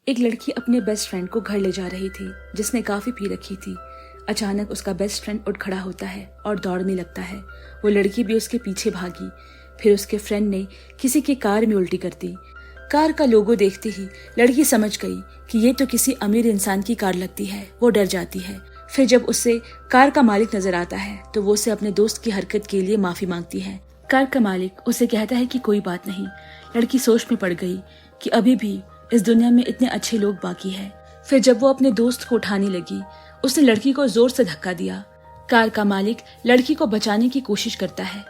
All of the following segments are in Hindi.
एक लड़की अपने बेस्ट फ्रेंड को घर ले जा रही थी जिसने काफी पी रखी थी। अचानक उसका बेस्ट फ्रेंड उठ खड़ा होता है और दौड़ने लगता है। वो लड़की भी उसके पीछे भागी। फिर उसके फ्रेंड ने किसी की कार में उल्टी कर दी। कार का लोगो देखते ही लड़की समझ गई कि ये तो किसी अमीर इंसान की कार लगती है। वो डर जाती है। फिर जब उससे कार का मालिक नजर आता है तो वो उसे अपने दोस्त की हरकत के लिए माफी मांगती है। कार का मालिक उसे कहता है कि कोई बात नहीं। लड़की सोच में पड़ गई कि अभी भी इस दुनिया में इतने अच्छे लोग बाकी है। फिर जब वो अपने दोस्त को उठाने लगी, उसने लड़की को जोर से धक्का दिया। कार का मालिक लड़की को बचाने की कोशिश करता है,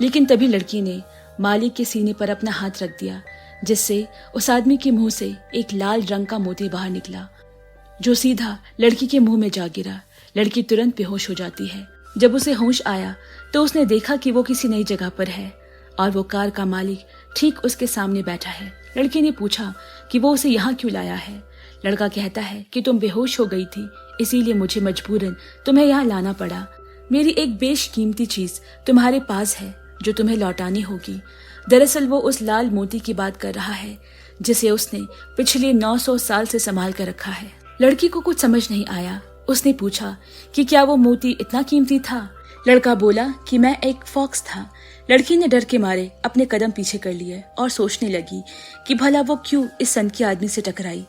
लेकिन तभी लड़की ने मालिक के सीने पर अपना हाथ रख दिया, जिससे उस आदमी के मुंह से एक लाल रंग का मोती बाहर निकला, जो सीधा लड़की के मुंह में जा गिरा। लड़की तुरंत बेहोश हो जाती है। जब उसे होश आया तो उसने देखा कि वो किसी नई जगह पर है और वो कार का मालिक ठीक उसके सामने बैठा है। लड़की ने पूछा कि वो उसे यहाँ क्यों लाया है। लड़का कहता है कि तुम बेहोश हो गई थी, इसीलिए मुझे मजबूरन तुम्हें यहाँ लाना पड़ा। मेरी एक बेशकीमती चीज तुम्हारे पास है जो तुम्हें लौटानी होगी। दरअसल वो उस लाल मोती की बात कर रहा है जिसे उसने पिछले 900 साल से संभाल कर रखा है। लड़की को कुछ समझ नहीं आया। उसने पूछा कि क्या वो मोती इतना कीमती था। लड़का बोला कि मैं एक फॉक्स था। लड़की ने डर के मारे अपने कदम पीछे कर लिए और सोचने लगी कि भला वो क्यों इस सनकी आदमी से टकराई।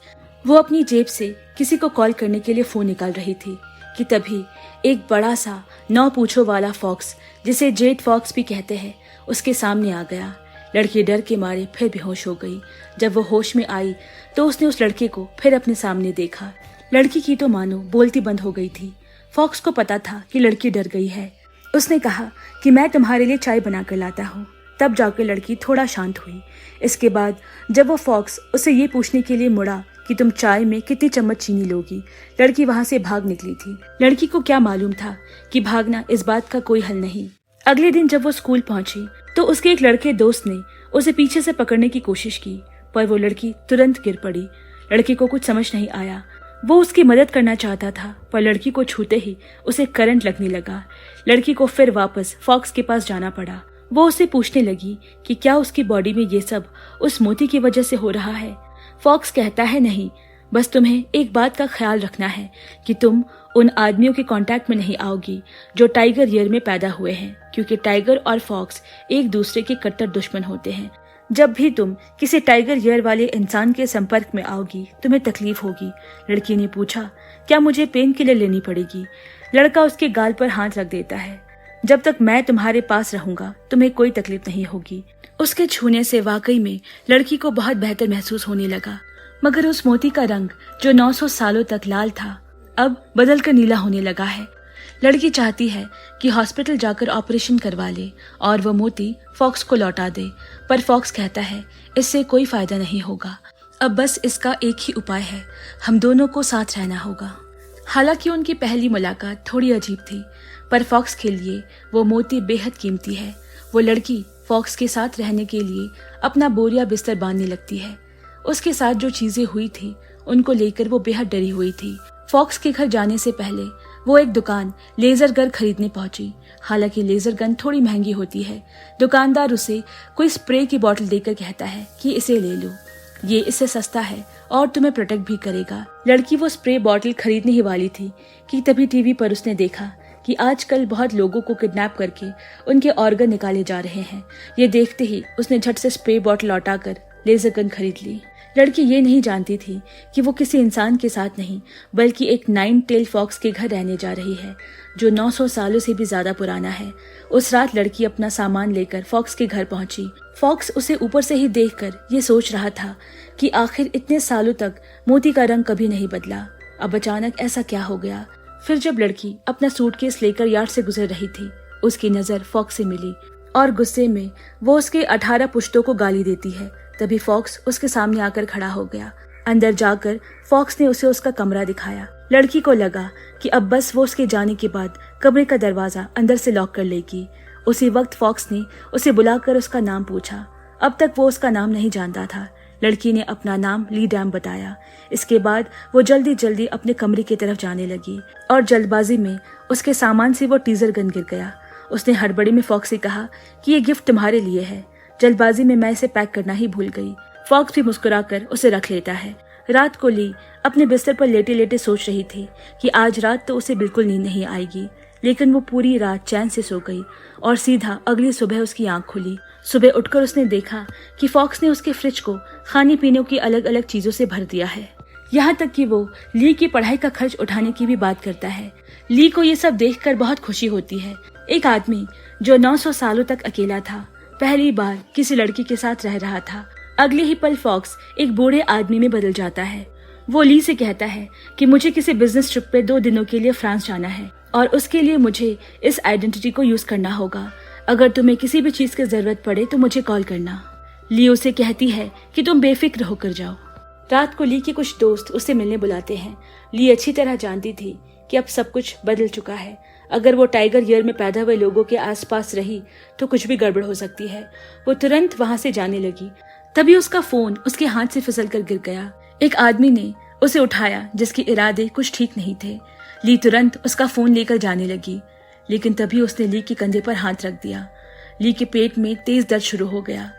वो अपनी जेब से किसी को कॉल करने के लिए फोन निकाल रही थी कि तभी एक बड़ा सा 9 पूंछों वाला फॉक्स, जिसे जेड फॉक्स भी कहते हैं, उसके सामने आ गया। लड़की डर के मारे फिर बेहोश हो गई। जब वो होश में आई तो उसने उस लड़के को फिर अपने सामने देखा। लड़की की तो मानो बोलती बंद हो गई थी। फॉक्स को पता था कि लड़की डर गई है। उसने कहा कि मैं तुम्हारे लिए चाय बनाकर लाता हूँ। तब जाकर लड़की थोड़ा शांत हुई। इसके बाद जब वो फॉक्स उसे ये पूछने के लिए मुड़ा कि तुम चाय में कितनी चम्मच चीनी लोगी, लड़की वहां से भाग निकली थी। लड़की को क्या मालूम था कि भागना इस बात का कोई हल नहीं। अगले दिन जब वो स्कूल पहुंची तो उसके एक लड़के दोस्त ने उसे पीछे से पकड़ने की कोशिश की, पर वो लड़की तुरंत गिर पड़ी। लड़की को कुछ समझ नहीं आया। वो उसकी मदद करना चाहता था, पर लड़की को छूते ही उसे करंट लगने लगा। लड़की को फिर वापस फॉक्स के पास जाना पड़ा। वो उससे पूछने लगी कि क्या उसकी बॉडी में ये सब उस मोती की वजह से हो रहा है। फॉक्स कहता है नहीं, बस तुम्हें एक बात का ख्याल रखना है कि तुम उन आदमियों के कांटेक्ट में नहीं आओगी जो टाइगर रियर में पैदा हुए हैं, क्योंकि टाइगर और फॉक्स एक दूसरे के कट्टर दुश्मन होते हैं। जब भी तुम किसी टाइगर रियर वाले इंसान के संपर्क में आओगी तुम्हें तकलीफ होगी। लड़की ने पूछा क्या मुझे पेन किलर लेनी पड़ेगी। लड़का उसके गाल पर हाथ रख देता है। जब तक मैं तुम्हारे पास रहूंगा तुम्हें कोई तकलीफ नहीं होगी। उसके छूने से वाकई में लड़की को बहुत बेहतर महसूस होने लगा, मगर उस मोती का रंग जो 900 सालों तक लाल था अब बदल कर नीला होने लगा है। लड़की चाहती है कि हॉस्पिटल जाकर ऑपरेशन करवा ले और वो मोती फॉक्स को लौटा दे, पर फॉक्स कहता है इससे कोई फायदा नहीं होगा। अब बस इसका एक ही उपाय है, हम दोनों को साथ रहना होगा। हालांकि उनकी पहली मुलाकात थोड़ी अजीब थी, पर फॉक्स के लिए वो मोती बेहद कीमती है। वो लड़की फॉक्स के साथ रहने के लिए अपना बोरिया बिस्तर बांधने लगती है। उसके साथ जो चीजें हुई थी उनको लेकर वो बेहद डरी हुई थी। फॉक्स के घर जाने से पहले वो एक दुकान लेजर गन खरीदने पहुंची। हालांकि लेजर गन थोड़ी महंगी होती है। दुकानदार उसे कोई स्प्रे की बोतल देकर कहता है कि इसे ले लो, ये इससे सस्ता है और तुम्हें प्रोटेक्ट भी करेगा। लड़की वो स्प्रे बोतल खरीदने ही वाली थी कि तभी टीवी पर उसने देखा कि आजकल बहुत लोगों को किडनैप करके उनके ऑर्गन निकाले जा रहे हैं। ये देखते ही उसने झट से स्प्रे बोतल लौटाकर लेजर गन खरीद ली। लड़की ये नहीं जानती थी कि वो किसी इंसान के साथ नहीं बल्कि एक 9 टेल फॉक्स के घर रहने जा रही है, जो 900 सालों से भी ज्यादा पुराना है। उस रात लड़की अपना सामान लेकर फॉक्स के घर पहुंची। फॉक्स उसे ऊपर से ही देखकर ये सोच रहा था कि आखिर इतने सालों तक मोती का रंग कभी नहीं बदला, अब अचानक ऐसा क्या हो गया। फिर जब लड़की अपना सूटकेस लेकर यार्ड से गुजर रही थी, उसकी नजर फॉक्स से मिली और गुस्से में वो उसके 18 पुश्तों को गाली देती है। तभी फॉक्स उसके सामने आकर खड़ा हो गया। अंदर जाकर फॉक्स ने उसे उसका कमरा दिखाया। लड़की को लगा कि अब बस वो उसके जाने के बाद कमरे का दरवाजा अंदर से लॉक कर लेगी। उसी वक्त फॉक्स ने उसे बुलाकर उसका नाम पूछा। अब तक वो उसका नाम नहीं जानता था। लड़की ने अपना नाम ली डैम बताया। इसके बाद वो जल्दी जल्दी अपने कमरे की तरफ जाने लगी और जल्दबाजी में उसके सामान से वो टीजर गन गिर गया। उसने हड़बड़ी में फॉक्स से कहा कि ये गिफ्ट तुम्हारे लिए है। जल्दबाजी में मैं इसे पैक करना ही भूल गई। फॉक्स भी मुस्कुराकर उसे रख लेता है। रात को ली अपने बिस्तर पर लेटे लेटे सोच रही थी कि आज रात तो उसे बिल्कुल नींद नहीं आएगी, लेकिन वो पूरी रात चैन से सो गई और सीधा अगली सुबह उसकी आंख खुली। सुबह उठकर उसने देखा कि फॉक्स ने उसके फ्रिज को खाने पीने की अलग अलग चीजों से भर दिया है, यहाँ तक कि वो ली की पढ़ाई का खर्च उठाने की भी बात करता है। ली को ये सब देखकर बहुत खुशी होती है। एक आदमी जो 900 सालों तक अकेला था, पहली बार किसी लड़की के साथ रह रहा था। अगले ही पल फॉक्स एक बूढ़े आदमी में बदल जाता है। वो ली से कहता है कि मुझे किसी बिजनेस ट्रिप पे 2 दिनों के लिए फ्रांस जाना है और उसके लिए मुझे इस आइडेंटिटी को यूज करना होगा। अगर तुम्हें किसी भी चीज की जरूरत पड़े तो मुझे कॉल करना। ली उसे कहती है कि तुम बेफिक्र होकर जाओ। रात को ली के कुछ दोस्त उसे मिलने बुलाते हैं। ली अच्छी तरह जानती थी कि अब सब कुछ बदल चुका है। अगर वो टाइगर ईयर में पैदा हुए लोगों के आसपास रही तो कुछ भी गड़बड़ हो सकती है। वो तुरंत वहां से जाने लगी। तभी उसका फोन उसके हाथ से फिसल कर गिर गया। एक आदमी ने उसे उठाया जिसके इरादे कुछ ठीक नहीं थे। ली तुरंत उसका फोन लेकर जाने लगी, लेकिन तभी उसने ली के कंधे पर हाथ रख दिया। ली के पेट में तेज दर्द शुरू हो गया।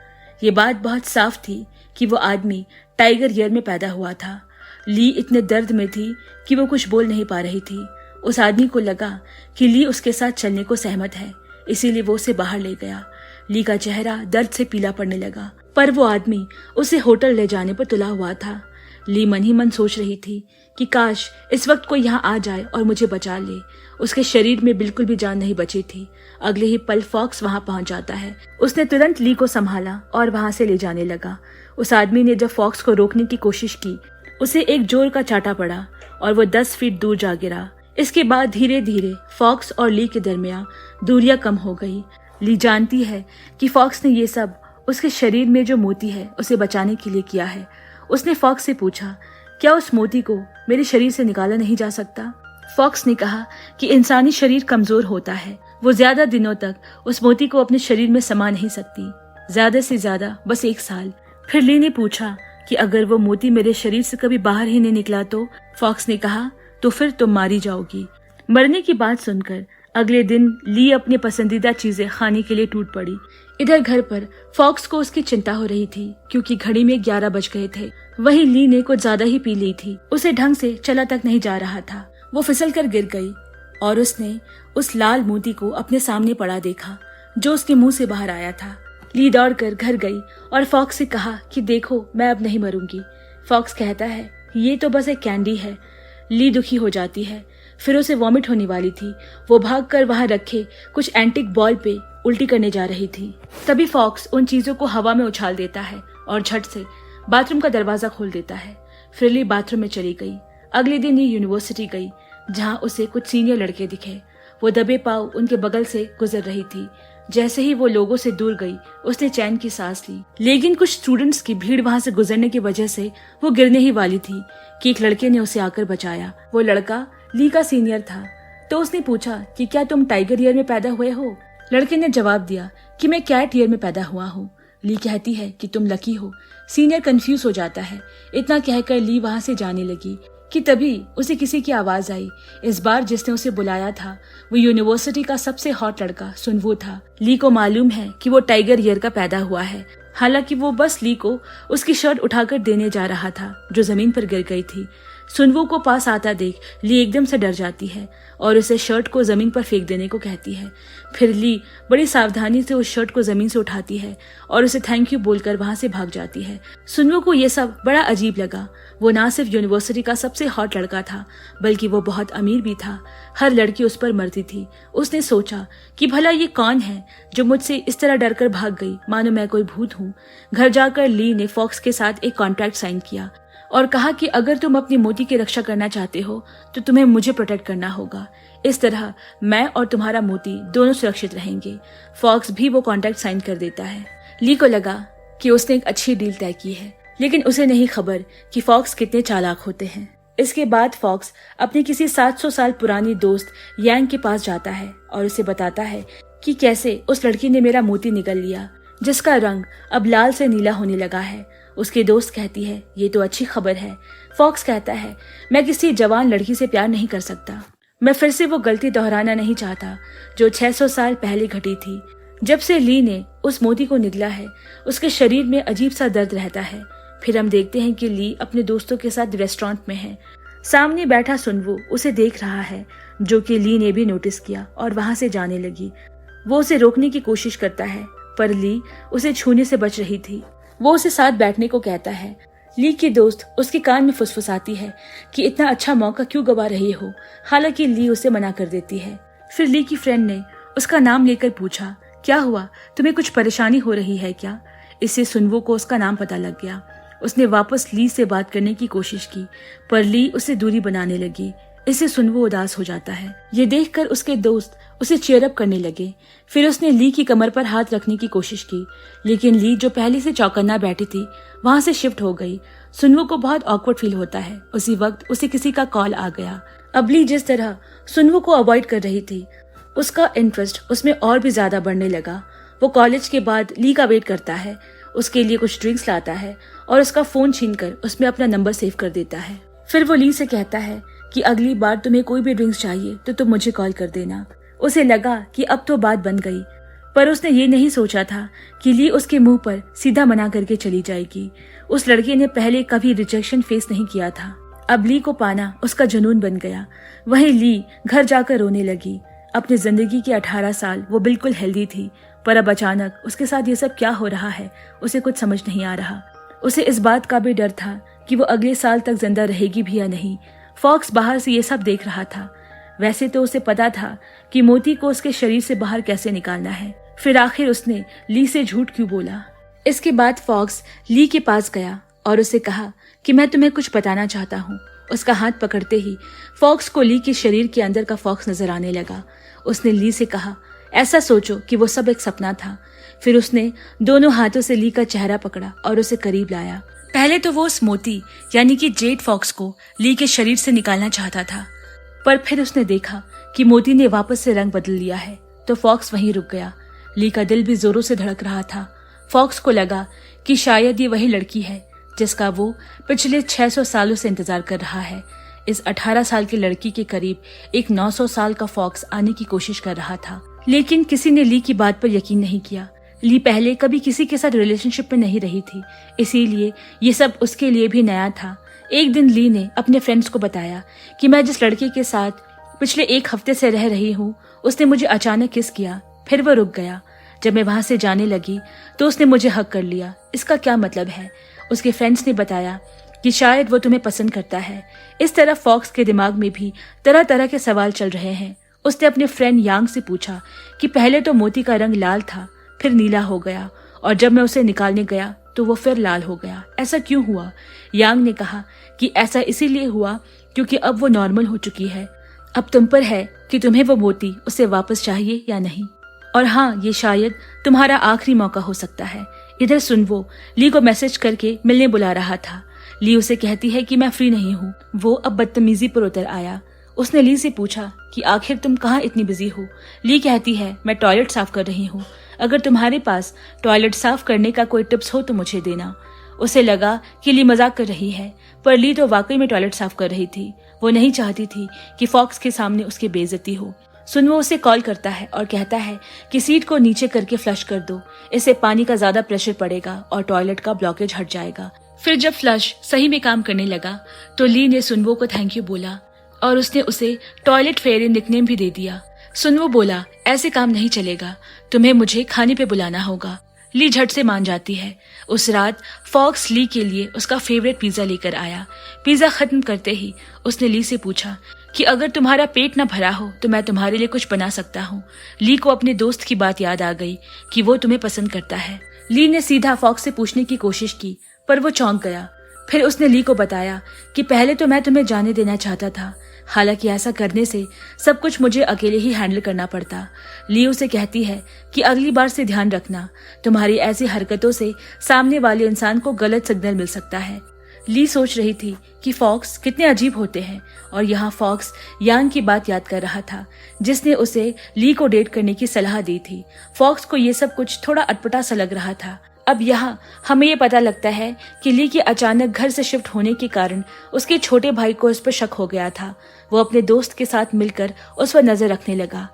ये बात बहुत साफ थी कि वो आदमी टाइगर ईयर में पैदा हुआ था। ली इतने दर्द में थी कि वो कुछ बोल नहीं पा रही थी। उस आदमी को लगा कि ली उसके साथ चलने को सहमत है, इसीलिए वो उसे बाहर ले गया। ली का चेहरा दर्द से पीला पड़ने लगा, पर वो आदमी उसे होटल ले जाने पर तुला हुआ था। ली मन ही मन सोच रही थी कि काश इस वक्त कोई यहाँ आ जाए और मुझे बचा ले। उसके शरीर में बिल्कुल भी जान नहीं बची थी। अगले ही पल फॉक्स वहां पहुंच जाता है। उसने तुरंत ली को संभाला और वहां से ले जाने लगा। उस आदमी ने जब फॉक्स को रोकने की कोशिश की, उसे एक जोर का चाटा पड़ा और वो 10 फीट दूर जा गिरा। इसके बाद धीरे धीरे फॉक्स और ली के दरमियान दूरियां कम हो गई। ली जानती है कि फॉक्स ने ये सब उसके शरीर में जो मोती है उसे बचाने के लिए किया है। उसने फॉक्स से पूछा, क्या उस मोती को मेरे शरीर से निकाला नहीं जा सकता? फॉक्स ने कहा कि इंसानी शरीर कमजोर होता है, वो ज्यादा दिनों तक उस मोती को अपने शरीर में समा नहीं सकती, ज्यादा से ज्यादा बस 1 साल। फिर ली ने पूछा कि अगर वो मोती मेरे शरीर से कभी बाहर ही नहीं निकला तो? फॉक्स ने कहा, तो फिर तुम मारी जाओगी। मरने की बात सुनकर अगले दिन ली अपनी पसंदीदा चीजें खाने के लिए टूट पड़ी। इधर घर पर फॉक्स को उसकी चिंता हो रही थी क्योंकि घड़ी में 11 बज गए थे। वहीं ली ने कुछ ज्यादा ही पी ली थी। उसे ढंग से चला तक नहीं जा रहा था। वो फिसल कर गिर गई और उसने उस लाल मोती को अपने सामने पड़ा देखा जो उसके मुंह से बाहर आया था। ली दौड़कर घर गई और फॉक्स से कहा कि देखो, मैं अब नहीं मरूंगी। फॉक्स कहता है, ये तो बस एक कैंडी है। ली दुखी हो जाती है। फिर उसे वॉमिट होने वाली थी। वो भागकर वहां रखे कुछ एंटिक बॉल पे उल्टी करने जा रही थी। तभी फॉक्स उन चीजों को हवा में उछाल देता है और झट से बाथरूम का दरवाजा खोल देता है। फिर ली बाथरूम में चली गई। अगले दिन ये यूनिवर्सिटी गई जहाँ उसे कुछ सीनियर लड़के दिखे। वो दबे पांव उनके बगल से गुजर रही थी। जैसे ही वो लोगों से दूर गई, उसने चैन की सांस ली। लेकिन कुछ स्टूडेंट्स की भीड़ वहां से गुजरने की वजह से वो गिरने ही वाली थी कि एक लड़के ने उसे आकर बचाया। वो लड़का ली का सीनियर था। तो उसने पूछा कि क्या तुम टाइगर ईयर में पैदा हुए हो? लड़के ने जवाब दिया कि मैं कैट ईयर में पैदा हुआ हूँ। ली कहती है कि तुम लकी हो। सीनियर कंफ्यूज हो जाता है। इतना कहकर ली वहां से जाने लगी कि तभी उसे किसी की आवाज आई। इस बार जिसने उसे बुलाया था वो यूनिवर्सिटी का सबसे हॉट लड़का सुनवू था। ली को मालूम है कि वो टाइगर ईयर का पैदा हुआ है। हालांकि वो बस ली को उसकी शर्ट उठाकर देने जा रहा था जो जमीन पर गिर गई थी। सुनवू को पास आता देख ली एकदम से डर जाती है और उसे शर्ट को जमीन पर फेंक देने को कहती है। फिर ली बड़ी सावधानी से उस शर्ट को जमीन से उठाती है और उसे थैंक यू बोलकर वहां से भाग जाती है। सुनवू को ये सब बड़ा अजीब लगा। वो ना सिर्फ यूनिवर्सिटी का सबसे हॉट लड़का था बल्कि वो बहुत अमीर भी था। हर लड़की उस पर मरती थी। उसने सोचा कि भला ये कौन है जो मुझसे इस तरह डर कर भाग गई मानो मैं कोई भूत हूँ। घर जाकर ली ने फॉक्स के साथ एक कॉन्ट्रैक्ट साइन किया और कहा कि अगर तुम अपनी मोती की रक्षा करना चाहते हो तो तुम्हें मुझे प्रोटेक्ट करना होगा। इस तरह मैं और तुम्हारा मोती दोनों सुरक्षित रहेंगे। फॉक्स भी वो कॉन्ट्रैक्ट साइन कर देता है। ली को लगा कि उसने एक अच्छी डील तय की है, लेकिन उसे नहीं खबर कि फॉक्स कितने चालाक होते हैं। इसके बाद फॉक्स अपनी किसी 700 साल पुरानी दोस्त यांग के पास जाता है और उसे बताता है कि कैसे उस लड़की ने मेरा मोती निगल लिया जिसका रंग अब लाल से नीला होने लगा है। उसकी दोस्त कहती है, ये तो अच्छी खबर है। फॉक्स कहता है, मैं किसी जवान लड़की से प्यार नहीं कर सकता। मैं फिर से वो गलती दोहराना नहीं चाहता जो 600 साल पहले घटी थी। जब से ली ने उस मोती को निगला है उसके शरीर में अजीब सा दर्द रहता है। फिर हम देखते हैं कि ली अपने दोस्तों के साथ रेस्टोरेंट में है। सामने बैठा सुनवो उसे देख रहा है, जो कि ली ने भी नोटिस किया और वहां से जाने लगी। वो उसे रोकने की कोशिश करता है, पर ली उसे छूने से बच रही थी। वो उसे साथ बैठने को कहता है। ली की दोस्त उसके कान में फुसफुसाती है कि इतना अच्छा मौका क्यों गवा रही हो। हालांकि ली उसे मना कर देती है। फिर ली की फ्रेंड ने उसका नाम लेकर पूछा, क्या हुआ, तुम्हें कुछ परेशानी हो रही है क्या? इससे सुनवो को उसका नाम पता लग गया। उसने वापस ली से बात करने की कोशिश की, पर ली उससे दूरी बनाने लगी। इससे सुनवो उदास हो जाता है। ये देखकर उसके दोस्त उसे चीयर अप करने लगे। फिर उसने ली की कमर पर हाथ रखने की कोशिश की, लेकिन ली जो पहले से चौकन्ना बैठी थी वहां से शिफ्ट हो गई। सुनवो को बहुत ऑकवर्ड फील होता है। उसी वक्त उसे किसी का कॉल आ गया। अब ली जिस तरह सुनवो को अवॉइड कर रही थी, उसका इंटरेस्ट उसमें और भी ज्यादा बढ़ने लगा। वो कॉलेज के बाद ली का वेट करता है, उसके लिए कुछ ड्रिंक्स लाता है और उसका फोन छीनकर उसमें अपना नंबर सेव कर देता है। फिर वो ली से कहता है कि अगली बार तुम्हें कोई भी ड्रिंक्स चाहिए तो तुम मुझे कॉल कर देना। उसे लगा कि अब तो बात बन गई, पर उसने ये नहीं सोचा था कि ली उसके मुंह पर सीधा मना करके चली जाएगी। उस लड़के ने पहले कभी रिजेक्शन फेस नहीं किया था। अब ली को पाना उसका जुनून बन गया। वहीं ली घर जाकर रोने लगी। अपनी जिंदगी के 18 साल वो बिल्कुल हेल्दी थी, पर अब अचानक उसके साथ ये सब क्या हो रहा है उसे कुछ समझ नहीं आ रहा। उसे इस बात का भी डर था कि वो अगले साल तक जिंदा रहेगी भी या नहीं। फॉक्स बाहर से ये सब देख रहा था। वैसे तो उसे पता था कि मोती को उसके शरीर से बाहर कैसे निकालना है, फिर आखिर उसने ली से झूठ क्यों बोला। इसके बाद फॉक्स ली के पास गया और उसे कहा कि मैं तुम्हें कुछ बताना चाहता हूँ। उसका हाथ पकड़ते ही फॉक्स को ली के शरीर के अंदर का फॉक्स नजर आने लगा। उसने ली से कहा, ऐसा सोचो कि वो सब एक सपना था। फिर उसने दोनों हाथों से ली का चेहरा पकड़ा और उसे करीब लाया। पहले तो वो उस मोती यानी कि जेड फॉक्स को ली के शरीर से निकालना चाहता था, पर फिर उसने देखा कि मोती ने वापस से रंग बदल लिया है, तो फॉक्स वहीं रुक गया। ली का दिल भी जोरों से धड़क रहा था। फॉक्स को लगा कि शायद ये वही लड़की है जिसका वो पिछले 600 सालों से इंतजार कर रहा है। इस 18 साल की लड़की के करीब एक 900 साल का फॉक्स आने की कोशिश कर रहा था, लेकिन किसी ने ली की बात पर यकीन नहीं किया। ली पहले कभी किसी के साथ रिलेशनशिप में नहीं रही थी, इसीलिए ये सब उसके लिए भी नया था। एक दिन ली ने अपने फ्रेंड्स को बताया कि मैं जिस लड़के के साथ पिछले 1 हफ्ते से रह रही हूँ उसने मुझे अचानक किस किया। फिर वो रुक गया। जब मैं वहां से जाने लगी तो उसने मुझे हक कर लिया। इसका क्या मतलब है? उसके फ्रेंड्स ने बताया कि शायद वो तुम्हें पसंद करता है। इस तरह फॉक्स के दिमाग में भी तरह तरह के सवाल चल रहे हैं। उसने अपने फ्रेंड यांग से पूछा कि पहले तो मोती का रंग लाल था, फिर नीला हो गया, और जब मैं उसे निकालने गया तो वो फिर लाल हो गया। ऐसा क्यों हुआ? यांग ने कहा कि ऐसा इसीलिए हुआ क्योंकि अब वो नॉर्मल हो चुकी है। अब तुम पर है कि तुम्हें वो मोती उसे वापस चाहिए या नहीं। और हाँ, ये शायद तुम्हारा आखिरी मौका हो सकता है। इधर सुनवो ली को मैसेज करके मिलने बुला रहा था। ली उसे कहती है कि मैं फ्री नहीं हूँ। वो अब बदतमीजी पर उतर आया। उसने ली से पूछा कि आखिर तुम कहाँ इतनी बिजी हो? ली कहती है, मैं टॉयलेट साफ कर रही हूँ। अगर तुम्हारे पास टॉयलेट साफ करने का कोई टिप्स हो तो मुझे देना। उसे लगा कि ली मजाक कर रही है, पर ली तो वाकई में टॉयलेट साफ कर रही थी। वो नहीं चाहती थी कि फॉक्स के सामने उसकी बेइज्जती हो। सुनवो उसे कॉल करता है और कहता है कि सीट को नीचे करके फ्लश कर दो, इससे पानी का ज्यादा प्रेशर पड़ेगा और टॉयलेट का ब्लॉकेज हट जाएगा। फिर जब फ्लश सही में काम करने लगा तो ली ने सुनवो को थैंक यू बोला और उसने उसे टॉयलेट फेरी निकनेम भी दे दिया। सुनवो बोला, ऐसे काम नहीं चलेगा, तुम्हें मुझे खाने पे बुलाना होगा। ली झट से मान जाती है। उस रात फॉक्स ली के लिए उसका फेवरेट पिज्जा लेकर आया। पिज्जा खत्म करते ही उसने ली से पूछा कि अगर तुम्हारा पेट न भरा हो तो मैं तुम्हारे लिए कुछ बना सकता हूँ। ली को अपने दोस्त की बात याद आ गई कि वो तुम्हें पसंद करता है। ली ने सीधा फॉक्स से पूछने की कोशिश की, पर वो चौंक गया। फिर उसने ली को बताया कि पहले तो मैं तुम्हें जाने देना चाहता था, हालांकि ऐसा करने से सब कुछ मुझे अकेले ही हैंडल करना पड़ता। ली उसे कहती है कि अगली बार से ध्यान रखना, तुम्हारी ऐसी हरकतों से सामने वाले इंसान को गलत सिग्नल मिल सकता है। ली सोच रही थी कि फॉक्स कितने अजीब होते हैं, और यहाँ फॉक्स यांग की बात याद कर रहा था जिसने उसे ली को डेट करने की सलाह दी थी। फॉक्स को ये सब कुछ थोड़ा अटपटा सा लग रहा था। अब यहाँ हमें ये पता लगता है कि ली के अचानक घर से शिफ्ट होने के कारण उसके छोटे भाई को उस पर शक हो गया था। वो अपने दोस्त के साथ मिलकर उस पर नजर रखने लगा।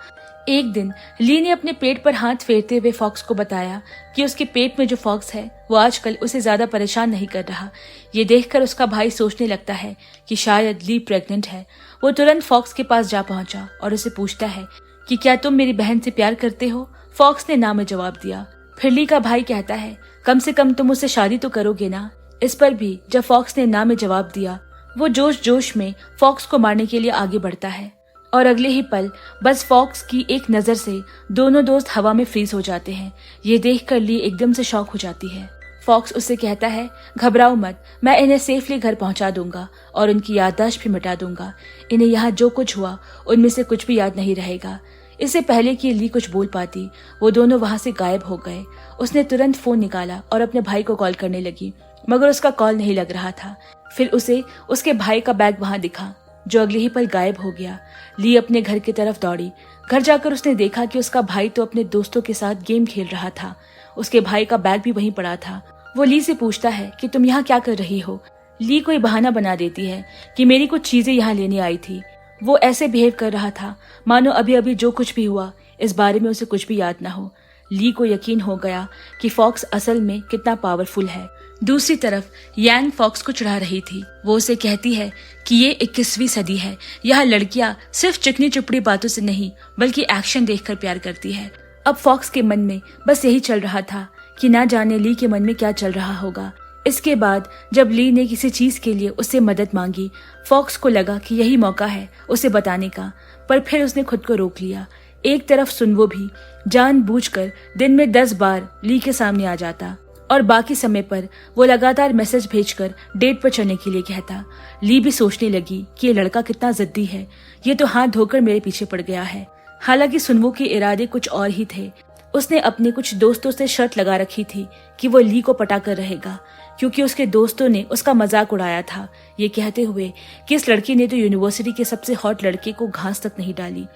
एक दिन ली ने अपने पेट पर हाथ फेरते हुए फॉक्स को बताया कि उसके पेट में जो फॉक्स है वो आजकल उसे ज्यादा परेशान नहीं कर रहा। ये देखकर उसका भाई सोचने लगता है कि शायद ली प्रेग्नेंट है। वो तुरंत फॉक्स के पास जा पहुंचा और उसे पूछता है कि क्या तुम मेरी बहन से प्यार करते हो? फॉक्स ने ना में जवाब दिया। फिर ली का भाई कहता है कम से कम तुम उससे शादी तो करोगे ना। इस पर भी जब फॉक्स ने ना में जवाब दिया, वो जोश जोश में फॉक्स को मारने के लिए आगे बढ़ता है और अगले ही पल बस फॉक्स की एक नजर से दोनों दोस्त हवा में फ्रीज हो जाते हैं। ये देखकर ली एकदम से शॉक हो जाती है। फॉक्स उससे कहता है घबराओ मत, मैं इन्हें सेफली घर पहुंचा दूंगा और उनकी याददाश्त भी मिटा दूंगा। इन्हें यहाँ जो कुछ हुआ उनमें से कुछ भी याद नहीं रहेगा। इससे पहले कि ली कुछ बोल पाती, वो दोनों वहां से गायब हो गए। उसने तुरंत फोन निकाला और अपने भाई को कॉल करने लगी, मगर उसका कॉल नहीं लग रहा था। फिर उसे उसके भाई का बैग वहां दिखा जो अगले ही पल गायब हो गया। ली अपने घर की तरफ दौड़ी। घर जाकर उसने देखा कि उसका भाई तो अपने दोस्तों के साथ गेम खेल रहा था। उसके भाई का बैग भी वहीं पड़ा था। वो ली से पूछता है कि तुम यहाँ क्या कर रही हो? ली कोई बहाना बना देती है कि मेरी कुछ चीजें यहाँ लेने आई थी। वो ऐसे बिहेव कर रहा था मानो अभी अभी जो कुछ भी हुआ इस बारे में उसे कुछ भी याद ना हो। ली को यकीन हो गया कि फॉक्स असल में कितना पावरफुल है। दूसरी तरफ यांग फॉक्स को चिढ़ा रही थी। वो उसे कहती है कि ये 21वीं सदी है, यहाँ लड़कियां सिर्फ चिकनी चुपड़ी बातों से नहीं बल्कि एक्शन देखकर प्यार करती है। अब फॉक्स के मन में बस यही चल रहा था कि ना जाने ली के मन में क्या चल रहा होगा। इसके बाद जब ली ने किसी चीज के लिए उससे मदद मांगी, फॉक्स को लगा कि यही मौका है उसे बताने का, पर फिर उसने खुद को रोक लिया। एक तरफ सुनवो भी जानबूझकर दिन में 10 बार ली के सामने आ जाता और बाकी समय पर वो लगातार मैसेज भेजकर डेट पर चलने के लिए कहता। ली भी सोचने लगी कि ये लड़का कितना जिद्दी है, ये तो हाथ धोकर मेरे पीछे पड़ गया है। हालांकि सुनवो के इरादे कुछ और ही थे। उसने अपने कुछ दोस्तों से शर्त लगा रखी थी कि वो ली को पटा कर रहेगा, क्योंकि उसके दोस्तों ने उसका मजाक उड़ाया था, ये कहते हुए कि इस लड़की ने तो यूनिवर्सिटी के सबसे हॉट लड़के को घास तक नहीं डाली।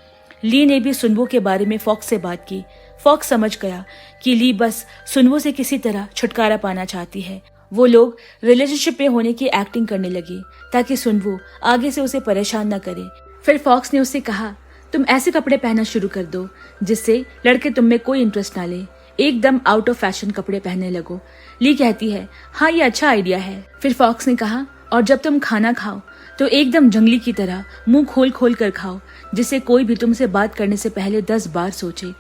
ली ने भी सुनवो के बारे में फॉक्स से बात की। फॉक्स समझ गया कि ली बस सुनवो से किसी तरह छुटकारा पाना चाहती है। वो लोग रिलेशनशिप में होने की एक्टिंग करने लगे ताकि सुनवो आगे से उसे परेशान न करे। फिर फॉक्स ने उससे कहा तुम ऐसे कपड़े पहनना शुरू कर दो जिससे लड़के तुम में कोई इंटरेस्ट ना ले। एकदम आउट ऑफ फैशन कपड़े पहनने लगो। ली कहती है हाँ ये अच्छा आइडिया है। फिर फॉक्स ने कहा और जब तुम खाना खाओ तो एकदम जंगली की तरह मुंह खोल खोल कर खाओ, जिससे कोई भी तुमसे बात करने से पहले 10 बार सोचे।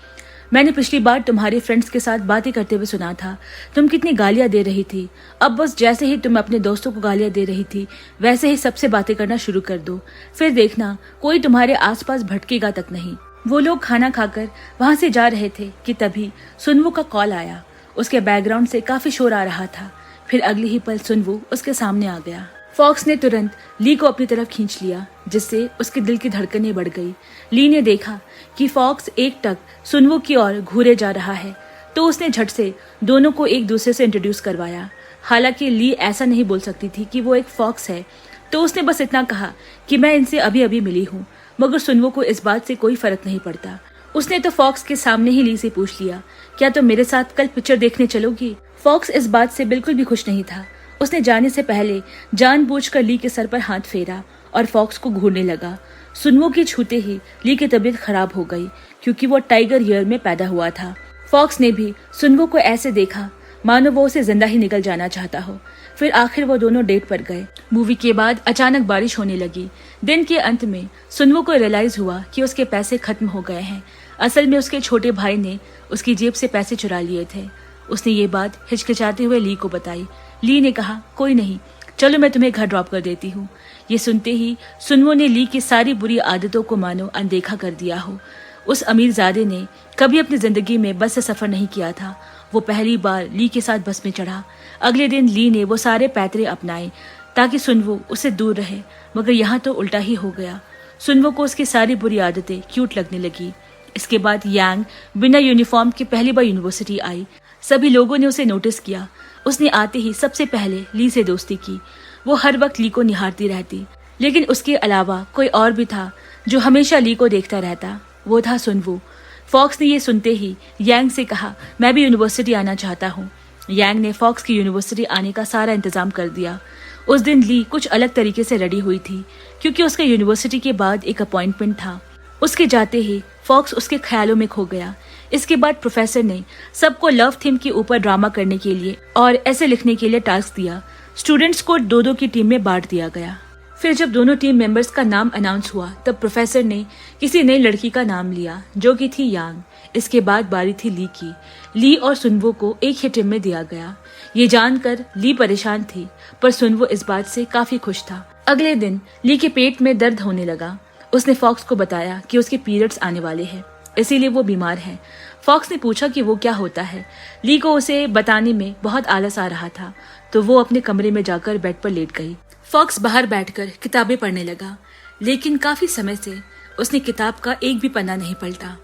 मैंने पिछली बार तुम्हारे फ्रेंड्स के साथ बातें करते हुए सुना था, तुम कितनी गालियां दे रही थी। अब बस जैसे ही तुम अपने दोस्तों को गालियां दे रही थी वैसे ही सबसे बातें करना शुरू कर दो। फिर देखना कोई तुम्हारे आसपास भटकेगा तक नहीं। वो लोग खाना खाकर वहां से जा रहे थे कि तभी सुनवो का कॉल आया। उसके बैकग्राउंड से काफी शोर आ रहा था। फिर अगले ही पल सुनवो उसके सामने आ गया। फॉक्स ने तुरंत ली को अपनी तरफ खींच लिया, जिससे उसके दिल की धड़कनें बढ़ गई। ली ने देखा कि फॉक्स एकटक सुनवो की ओर घूरे जा रहा है, तो उसने झट से दोनों को एक दूसरे से इंट्रोड्यूस करवाया। हालांकि ली ऐसा नहीं बोल सकती थी कि वो एक फॉक्स है, तो उसने बस इतना कहा कि मैं इनसे अभी अभी मिली हूँ। मगर सुनवो को इस बात से कोई फर्क नहीं पड़ता। उसने तो फॉक्स के सामने ही ली से पूछ लिया क्या तुम मेरे साथ कल पिक्चर देखने चलोगी? फॉक्स इस बात से बिल्कुल भी खुश नहीं था। उसने जाने से पहले जानबूझकर ली के सर पर हाथ फेरा और फॉक्स को घूरने लगा। सुनवो के छूते ही ली की तबीयत खराब हो गई, क्योंकि वो टाइगर ईयर में पैदा हुआ था। फॉक्स ने भी सुनवो को ऐसे देखा मानो वो उसे जिंदा ही निकल जाना चाहता हो। फिर आखिर वो दोनों डेट पर गए। मूवी के बाद अचानक बारिश होने लगी। दिन के अंत में सुनवो को रियलाइज हुआ कि उसके पैसे खत्म हो गए हैं। असल में उसके छोटे भाई ने उसकी जेब से पैसे चुरा लिए थे। उसने ये बात हिचकिचाते हुए ली को बताई। ली ने कहा कोई नहीं, चलो मैं तुम्हें घर ड्रॉप कर देती हूँ। ये सुनते ही सुनवो ने ली की सारी बुरी आदतों को मानो अनदेखा कर दिया हो। उस अमीरजादे ने कभी अपनी जिंदगी में बस से सफर नहीं किया था। वो पहली बार ली के साथ बस में चढ़ा। अगले दिन ली ने वो सारे पैतरे अपनाए ताकि सुनवो उससे दूर रहे, मगर यहाँ तो उल्टा ही हो गया। सुनवो को उसकी सारी बुरी आदतें क्यूट लगने लगी। इसके बाद यांग बिना यूनिफॉर्म के पहली बार यूनिवर्सिटी आई। सभी लोगों ने उसे नोटिस किया। उसने आते ही सबसे पहले ली से दोस्ती की। वो हर वक्त ली को निहारती रहती, लेकिन उसके अलावा कोई और भी था जो हमेशा ली को देखता रहता। वो था सुनवो। फॉक्स ने ये सुनते ही यांग से कहा मैं भी यूनिवर्सिटी आना चाहता हूँ। यांग ने फॉक्स की यूनिवर्सिटी आने का सारा इंतजाम कर दिया। उस दिन ली कुछ अलग तरीके से रेडी हुई थी, क्योंकि उसका यूनिवर्सिटी के बाद एक अपॉइंटमेंट था। उसके जाते ही फॉक्स उसके ख्यालों में खो गया। इसके बाद प्रोफेसर ने सबको लव थीम के ऊपर ड्रामा करने के लिए और ऐसे लिखने के लिए टास्क दिया। स्टूडेंट्स को दो दो की टीम में बांट दिया गया। फिर जब दोनों टीम मेंबर्स का नाम अनाउंस हुआ तब प्रोफेसर ने किसी नई लड़की का नाम लिया जो कि थी यांग। इसके बाद बारी थी ली की। ली और सुनवो को एक ही टीम में दिया गया। ये जानकर ली परेशान थी, पर सुनवो इस बात से काफी खुश था। अगले दिन ली के पेट में दर्द होने लगा। उसने फॉक्स को बताया कि उसके पीरियड्स आने वाले हैं, इसीलिए वो बीमार है। फॉक्स ने पूछा कि वो क्या होता है। ली को उसे बताने में बहुत आलस आ रहा था, तो वो अपने कमरे में जाकर बेड पर लेट गई। फॉक्स बाहर बैठकर किताबें पढ़ने लगा, लेकिन काफी समय से उसने किताब का एक भी पन्ना नहीं पलटा,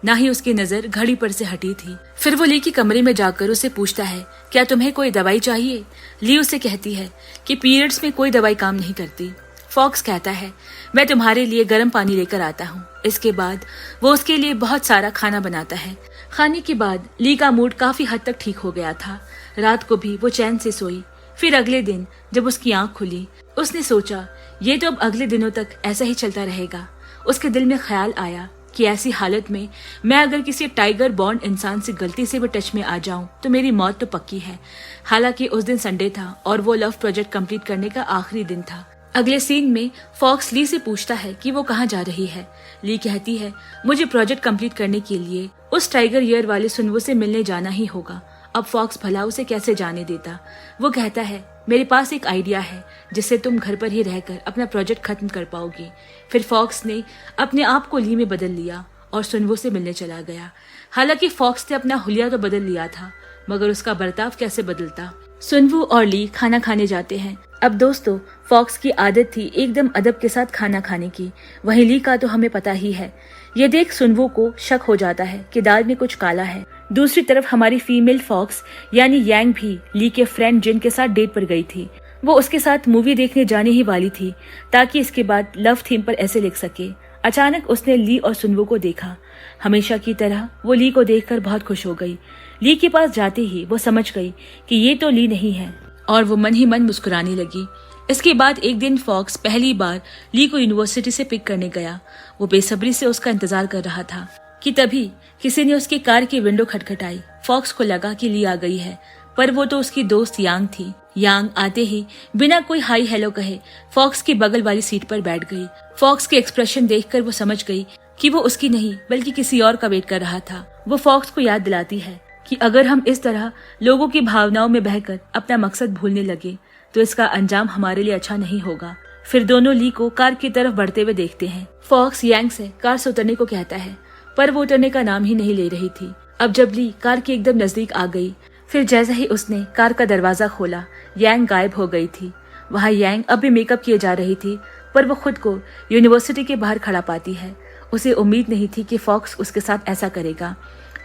ना ही उसकी नजर घड़ी पर से हटी थी। फिर वो ली के कमरे में जाकर उसे पूछता है, क्या तुम्हें कोई दवाई चाहिए? ली उसे कहती है कि पीरियड्स में कोई दवाई काम नहीं करती। फॉक्स कहता है, मैं तुम्हारे लिए गर्म पानी लेकर आता हूँ। इसके बाद वो उसके लिए बहुत सारा खाना बनाता है। खाने के बाद ली का मूड काफी हद तक ठीक हो गया था। रात को भी वो चैन से सोई। फिर अगले दिन जब उसकी आंख खुली, उसने सोचा ये तो अब अगले दिनों तक ऐसा ही चलता रहेगा। उसके दिल में ख्याल आया कि ऐसी हालत में मैं अगर किसी टाइगर बॉन्ड इंसान से गलती से भी टच में आ जाऊं तो मेरी मौत तो पक्की है। हालांकि उस दिन संडे था और वो लव प्रोजेक्ट कंप्लीट करने का आखिरी दिन था। अगले सीन में फॉक्स ली से पूछता है कि वो कहाँ जा रही है। ली कहती है, मुझे प्रोजेक्ट कंप्लीट करने के लिए उस टाइगर ईयर वाले सुनवो से मिलने जाना ही होगा। अब फॉक्स भला उसे कैसे जाने देता। वो कहता है, मेरे पास एक आइडिया है जिससे तुम घर पर ही रहकर अपना प्रोजेक्ट खत्म कर पाओगी। फिर फॉक्स ने अपने आप को ली में बदल लिया और सुनवो से मिलने चला गया। हालांकि फॉक्स ने अपना हुलिया तो बदल लिया था, मगर उसका बर्ताव कैसे बदलता। सुनवो और ली खाना खाने जाते हैं। अब दोस्तों, फॉक्स की आदत थी एकदम अदब के साथ खाना खाने की, वहीं ली का तो हमें पता ही है। ये देख सुनवो को शक हो जाता है कि दाल में कुछ काला है। दूसरी तरफ हमारी फीमेल फॉक्स यानी यांग भी ली के फ्रेंड जिन के साथ डेट पर गई थी। वो उसके साथ मूवी देखने जाने ही वाली थी ताकि इसके बाद लव थीम पर ऐसे लिख सके। अचानक उसने ली और सुनवो को देखा। हमेशा की तरह वो ली को देखकर बहुत खुश हो गई। ली के पास जाते ही वो समझ गई कि ये तो ली नहीं है और वो मन ही मन मुस्कुराने लगी। इसके बाद एक दिन फॉक्स पहली बार ली को यूनिवर्सिटी से पिक करने गया। वो बेसब्री से उसका इंतजार कर रहा था कि तभी किसी ने उसकी कार की विंडो खटखटाई। फॉक्स को लगा कि ली आ गई है, पर वो तो उसकी दोस्त यांग थी। यांग आते ही बिना कोई हाई हेलो कहे फॉक्स की बगल वाली सीट पर बैठ गई। फॉक्स के एक्सप्रेशन देखकर वो समझ गई कि वो उसकी नहीं बल्कि किसी और का वेट कर रहा था। वो फॉक्स को याद दिलाती है कि अगर हम इस तरह लोगों की भावनाओं में बहकर अपना मकसद भूलने लगे तो इसका अंजाम हमारे लिए अच्छा नहीं होगा। फिर दोनों ली को कार की तरफ बढ़ते हुए देखते हैं। फॉक्स यांग से कार से उतरने को कहता है, पर वो उतरने का नाम ही नहीं ले रही थी। अब जब ली कार के एकदम नजदीक आ गई, फिर जैसे ही उसने कार का दरवाजा खोला, यांग गायब हो गई थी। वहाँ यांग अब भी मेकअप किए जा रही थी, पर वो खुद को यूनिवर्सिटी के बाहर खड़ा पाती है। उसे उम्मीद नहीं थी कि फॉक्स उसके साथ ऐसा करेगा।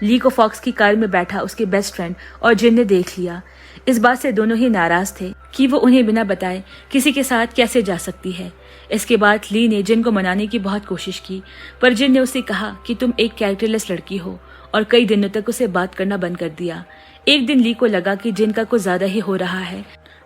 ली को फॉक्स की कार में बैठा उसके बेस्ट फ्रेंड और जिन ने देख लिया। इस बात से दोनों ही नाराज थे कि वो उन्हें बिना बताए किसी के साथ कैसे जा सकती है। इसके बाद ली ने जिन को मनाने की बहुत कोशिश की, पर जिन ने उसे कहा कि तुम एक कैरेक्टरलेस लड़की हो और कई दिनों तक उसे बात करना बंद कर दिया। एक दिन ली को लगा कि जिन का कुछ ज्यादा ही हो रहा है।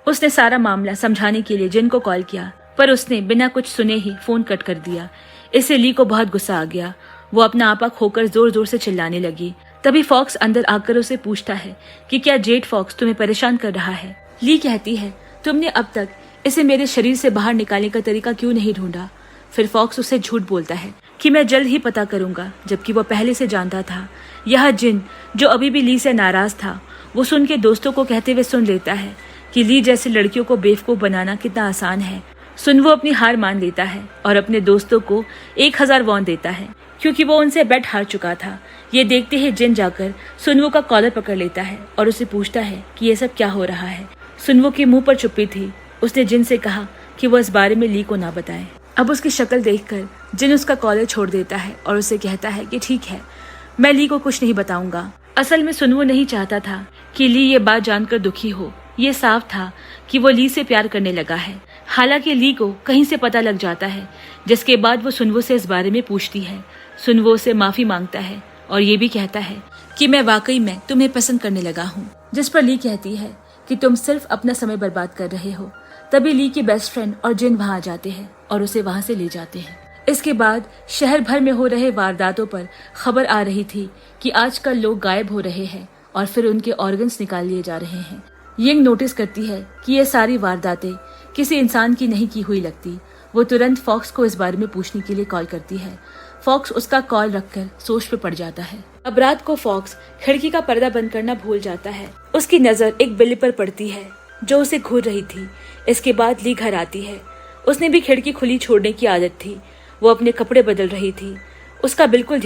उसने सारा मामला समझाने के लिए जिन को कॉल किया, पर उसने बिना कुछ सुने ही फोन कट कर दिया। इससे ली को बहुत गुस्सा आ गया। वो अपना आपा खोकर जोर जोर से चिल्लाने लगी। तभी फॉक्स अंदर आकर उसे पूछता है कि क्या जेड फॉक्स तुम्हें परेशान कर रहा है। ली कहती है, तुमने अब तक इसे मेरे शरीर से बाहर निकालने का तरीका क्यों नहीं ढूंढा। फिर फॉक्स उसे झूठ बोलता है कि मैं जल्द ही पता करूंगा, जबकि वो पहले से जानता था। यह जिन जो अभी भी ली से नाराज था, वो सुन के दोस्तों को कहते हुए सुन लेता है कि ली जैसी लड़कियों को बेवकूफ बनाना कितना आसान है। सुन वो अपनी हार मान लेता है और अपने दोस्तों को 1000 वॉन देता है, क्योंकि वो उनसे बेट हार चुका था। ये देखते ही जिन जाकर सुनवो का कॉलर पकड़ लेता है और उसे पूछता है कि ये सब क्या हो रहा है। सुनवो के मुंह पर चुप्पी थी। उसने जिन से कहा कि वो इस बारे में ली को ना बताए। अब उसकी शक्ल देखकर जिन उसका कॉलर छोड़ देता है और उसे कहता है कि ठीक है, मैं ली को कुछ नहीं बताऊंगा। असल में सुनवो नहीं चाहता था कि ली ये बात जानकर दुखी हो। ये साफ था कि वो ली से प्यार करने लगा है। हालांकि ली को कहीं से पता लग जाता है, जिसके बाद वो सुनवो से इस बारे में पूछती है। सुनवो से माफी मांगता है और ये भी कहता है कि मैं वाकई में तुम्हें पसंद करने लगा हूँ। जिस पर ली कहती है कि तुम सिर्फ अपना समय बर्बाद कर रहे हो। तभी ली के बेस्ट फ्रेंड और जिन वहाँ आ जाते हैं और उसे वहाँ से ले जाते हैं। इसके बाद शहर भर में हो रहे वारदातों पर खबर आ रही थी कि आजकल लोग गायब हो रहे हैं और फिर उनके ऑर्गन्स निकाल लिए जा रहे हैं। यिंग नोटिस करती है कि ये सारी वारदातें किसी इंसान की नहीं की हुई लगती। वो तुरंत फॉक्स को इस बारे में पूछने के लिए कॉल करती है। फॉक्स उसका कॉल रखकर सोच पे पड़ जाता है। अब रात को फॉक्स खिड़की का पर्दा बंद करना भूल जाता है। उसकी नजर एक बिल्ली पर पड़ती है जो उसे घूर रही थी। इसके बाद ली घर आती है। उसने भी खिड़की खुली छोड़ने की आदत थी। वो अपने कपड़े बदल रही थी। उसे बिल्कुल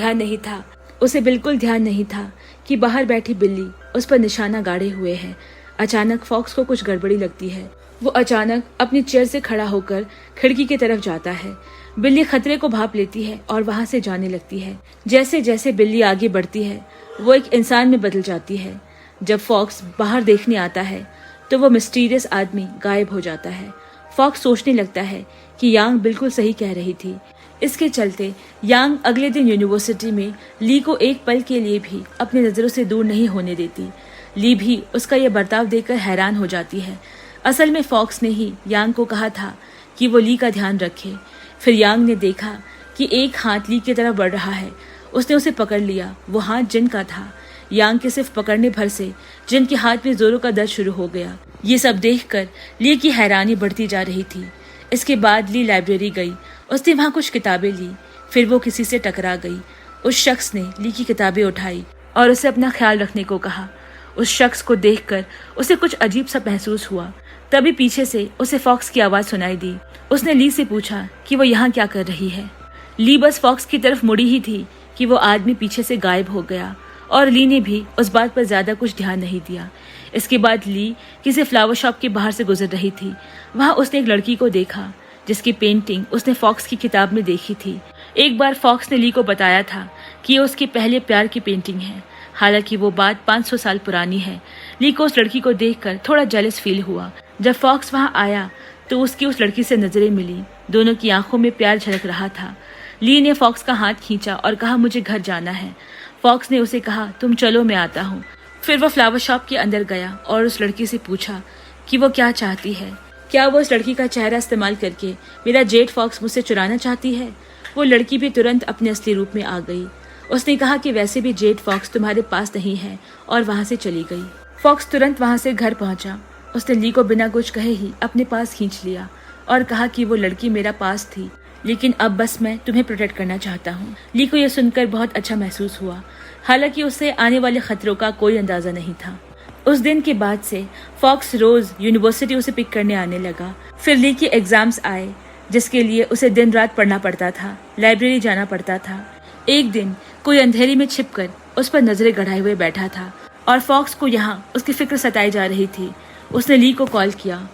ध्यान नहीं था कि बाहर बैठी बिल्ली उस पर निशाना गाड़े हुए है। अचानक फॉक्स को कुछ गड़बड़ी लगती है। वो अचानक अपनी चेयर से खड़ा होकर खिड़की की तरफ जाता है। बिल्ली खतरे को भांप लेती है और वहां से जाने लगती है। जैसे जैसे बिल्ली आगे बढ़ती है वो एक इंसान में बदल जाती है। जब फॉक्स बाहर देखने आता है तो वो मिस्टीरियस आदमी गायब हो जाता है। फॉक्स सोचने लगता है कि यांग बिल्कुल सही कह रही थी। इसके चलते यांग अगले दिन यूनिवर्सिटी में ली को एक पल के लिए भी अपनी नजरों से दूर नहीं होने देती। ली भी उसका यह बर्ताव देखकर हैरान हो जाती है। असल में फॉक्स ने ही यांग को कहा था कि वो ली का ध्यान रखे। फिर यांग ने देखा कि एक हाथ ली की तरफ बढ़ रहा है। उसने उसे पकड़ लिया। वो हाथ जिन का था। यांग के सिर्फ पकड़ने भर से जिन के हाथ में जोरों का दर्द शुरू हो गया। ये सब देखकर ली की हैरानी बढ़ती जा रही थी। इसके बाद ली लाइब्रेरी गई। उसने वहाँ कुछ किताबें ली। फिर वो किसी से टकरा गई। उस शख्स ने ली की किताबें उठाई और उसे अपना ख्याल रखने को कहा। उस शख्स को देखकर उसे कुछ अजीब सा महसूस हुआ। तभी पीछे से उसे फॉक्स की आवाज सुनाई दी। उसने ली से पूछा कि वो यहाँ क्या कर रही है। ली बस फॉक्स की तरफ मुड़ी ही थी कि वो आदमी पीछे से गायब हो गया और ली ने भी उस बात पर ज्यादा कुछ ध्यान नहीं दिया। इसके बाद ली किसी फ्लावर शॉप के बाहर से गुजर रही थी। वहाँ उसने एक लड़की को देखा जिसकी पेंटिंग उसने फॉक्स की किताब में देखी थी। एक बार फॉक्स ने ली को बताया था कि ये उसके पहले प्यार की पेंटिंग है। हालांकि वो बात 500 साल पुरानी है। ली को उस लड़की को देखकर थोड़ा जेलस फील हुआ। जब फॉक्स वहाँ आया तो उसकी उस लड़की से नजरें मिली। दोनों की आंखों में प्यार झलक रहा था। ली ने फॉक्स का हाथ खींचा और कहा, मुझे घर जाना है। फॉक्स ने उसे कहा, तुम चलो मैं आता हूँ। फिर वो फ्लावर शॉप के अंदर गया और उस लड़की से पूछा कि वो क्या चाहती है। क्या वो उस लड़की का चेहरा इस्तेमाल करके मेरा जेड फॉक्स मुझसे चुराना चाहती है। वो लड़की भी तुरंत अपने असली रूप में आ गई। उसने कहा कि वैसे भी जेड फॉक्स तुम्हारे पास नहीं है और वहां से चली गई। फॉक्स तुरंत वहां से घर पहुंचा। उसने ली को बिना कुछ कहे ही अपने पास खींच लिया और कहा कि वो लड़की मेरा पास थी, लेकिन अब बस मैं तुम्हें प्रोटेक्ट करना चाहता हूँ। ली को यह सुनकर बहुत अच्छा महसूस हुआ। हालांकि उसे आने वाले खतरों का कोई अंदाजा नहीं था। उस दिन के बाद से फॉक्स रोज यूनिवर्सिटी उसे पिक करने आने लगा। फिर ली के एग्जाम्स आए जिसके लिए उसे दिन रात पढ़ना पड़ता था, लाइब्रेरी जाना पड़ता था। एक दिन कोई अंधेरी में छिपकर उस पर नजरें गड़ाए हुए बैठा था और फॉक्स को यहाँ उसकी फिक्र सताई जा रही थी। उसने ली को कॉल किया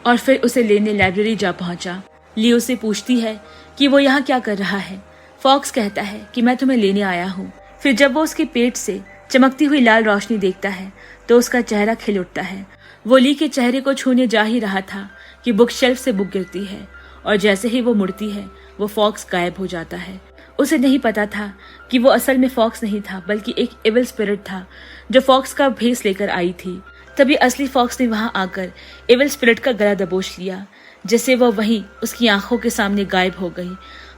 और फिर उसे लेने लाइब्रेरी जा पहुंचा। ली उससे पूछती है कि वो यहाँ क्या कर रहा है। फॉक्स कहता है कि मैं तुम्हें लेने आया हूँ। फिर जब वो उसके पेट से चमकती हुई लाल रोशनी देखता है तो उसका चेहरा खिल उठता है। वो ली के चेहरे को छूने जा ही रहा था कि बुक शेल्फ से बुक गिरती है और जैसे ही वो मुड़ती है वो फॉक्स गायब हो जाता है। उसे नहीं पता था कि वो असल में फॉक्स नहीं था बल्कि एक इविल स्पिरिट था जो फॉक्स का भेस लेकर आई थी। तभी असली फॉक्स ने वहां आकर इविल स्पिरिट का गला दबोच लिया, जिससे वह वहीं उसकी आंखों के सामने गायब हो गई।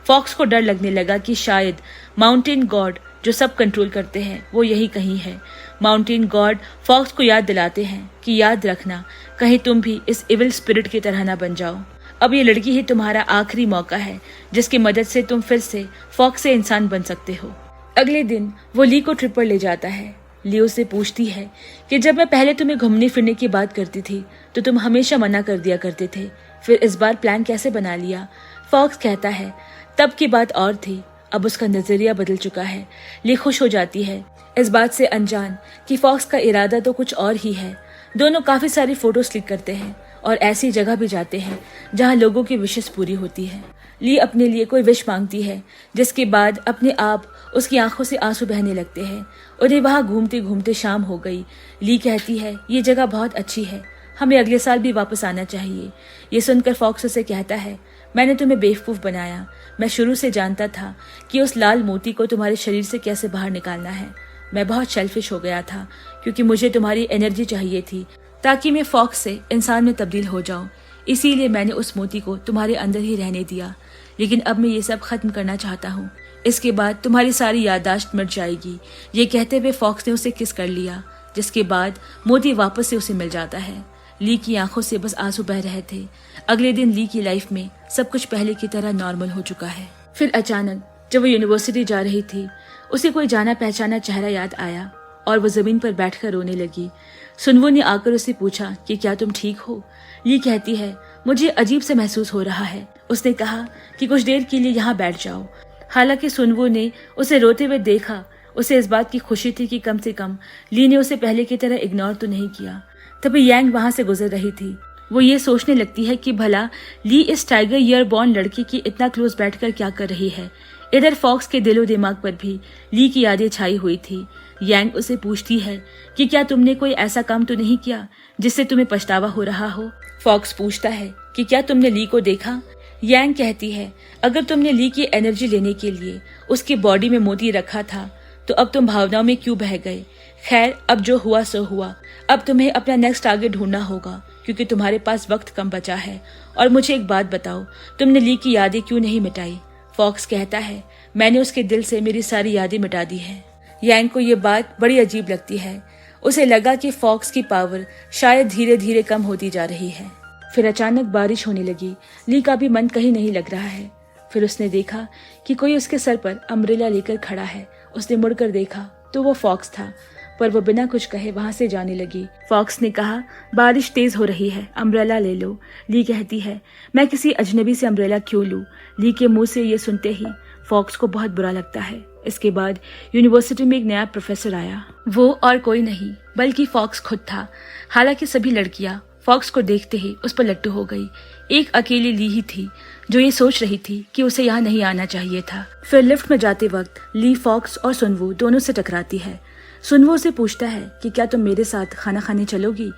फॉक्स को डर लगने लगा कि शायद माउंटेन गॉड जो सब कंट्रोल करते हैं वो यही कहीं है। माउंटेन गॉड फॉक्स को याद दिलाते हैं कि याद रखना, कहीं तुम भी इस इविल स्पिरिट की तरह ना बन जाओ। अब ये लड़की ही तुम्हारा आखिरी मौका है जिसकी मदद से तुम फिर से फॉक्स से इंसान बन सकते हो। अगले दिन वो ली को ट्रिप पर ले जाता है। ली उससे पूछती है कि जब मैं पहले तुम्हें घूमने फिरने की बात करती थी तो तुम हमेशा मना कर दिया करते थे, फिर इस बार प्लान कैसे बना लिया। फॉक्स कहता है तब की बात और थी, अब उसका नजरिया बदल चुका है। ली खुश हो जाती है इस बात से अनजान कि फॉक्स का इरादा तो कुछ और ही है। दोनों काफी सारी फोटोज क्लिक करते हैं और ऐसी जगह भी जाते हैं जहां लोगों की विशेष पूरी होती है। ली अपने लिए कोई विश मांगती है जिसके बाद अपने आप उसकी आंखों से आंसू बहने लगते हैं। उन्हें वहां घूमते घूमते शाम हो गई। ली कहती है ये जगह बहुत अच्छी है, हमें अगले साल भी वापस आना चाहिए। ये सुनकर फॉक्स उसे कहता है मैंने तुम्हें बेवकूफ बनाया। मैं शुरू से जानता था कि उस लाल मोती को तुम्हारे शरीर से कैसे बाहर निकालना है। मैं बहुत सेल्फिश हो गया था क्योंकि मुझे तुम्हारी एनर्जी चाहिए थी ताकि मैं फॉक्स से इंसान में तब्दील हो जाऊं। इसीलिए मैंने उस मोती को तुम्हारे अंदर ही रहने दिया, लेकिन अब मैं ये सब खत्म करना चाहता हूँ। इसके बाद तुम्हारी सारी याददाश्त मिट जाएगी। ये कहते हुए फॉक्स ने उसे किस कर लिया, जिसके बाद मोती वापस से उसे मिल जाता है। ली की आंखों से बस आंसू बह रहे थे। अगले दिन ली की लाइफ में सब कुछ पहले की तरह नॉर्मल हो चुका है। फिर अचानक जब वो यूनिवर्सिटी जा रही थी, उसे कोई जाना पहचाना चेहरा याद आया और वो जमीन पर बैठकर रोने लगी। सुनवो ने आकर उसे पूछा कि क्या तुम ठीक हो? ली कहती है, मुझे अजीब से महसूस हो रहा है। उसने कहा कि कुछ देर के लिए यहाँ बैठ जाओ। हालांकि सुनवो ने उसे रोते हुए देखा, उसे इस बात की खुशी थी कि कम से कम ली ने उसे पहले की तरह इग्नोर तो नहीं किया। तभी यांग वहां से गुजर रही थी। वो ये सोचने लगती है कि भला ली इस टाइगर ईयर बॉर्न लड़की की इतना क्लोज बैठकर क्या कर रही है। इधर फॉक्स के दिलो दिमाग पर भी ली की यादें छाई हुई थी। यांग उसे पूछती है कि क्या तुमने कोई ऐसा काम तो नहीं किया जिससे तुम्हें पछतावा हो रहा हो। फॉक्स पूछता है कि क्या तुमने ली को देखा। यांग कहती है, अगर तुमने ली की एनर्जी लेने के लिए उसकी बॉडी में मोती रखा था तो अब तुम भावनाओं में क्यों बह गए। खैर, अब जो हुआ सो हुआ। अब तुम्हें अपना नेक्स्ट टारगेट ढूंढना होगा क्योंकि तुम्हारे पास वक्त कम बचा है। और मुझे एक बात बताओ, तुमने ली की यादें क्यों नहीं मिटाई। फॉक्स कहता है, मैंने उसके दिल से मेरी सारी यादें मिटा दी है। यांग को ये बात बड़ी अजीब लगती है। उसे लगा कि फॉक्स की पावर शायद धीरे धीरे कम होती जा रही है। फिर अचानक बारिश होने लगी। ली का भी मन कहीं नहीं लग रहा है। फिर उसने देखा कि कोई उसके सर पर अम्ब्रेला लेकर खड़ा है। उसने मुड़कर देखा तो वो फॉक्स था, पर वो बिना कुछ कहे वहां से जाने लगी। फॉक्स ने कहा, बारिश तेज हो रही है, अम्ब्रेला ले लो। ली कहती है, मैं किसी अजनबी से अम्ब्रेला क्यों लूं। ली के मुंह से ये सुनते ही फॉक्स को बहुत बुरा लगता है। इसके बाद यूनिवर्सिटी में एक नया प्रोफेसर आया। वो और कोई नहीं बल्कि फॉक्स खुद था। हालांकि सभी लड़कियां फॉक्स को देखते ही उस पर लट्टू हो गई। एक अकेली ली ही थी जो ये सोच रही थी कि उसे यहाँ नहीं आना चाहिए था। फिर लिफ्ट में जाते वक्त ली फॉक्स और सुनवो दोनों से टकराती है। सुनवो से पूछता है कि क्या तुम मेरे साथ खाना खाने चलोगी।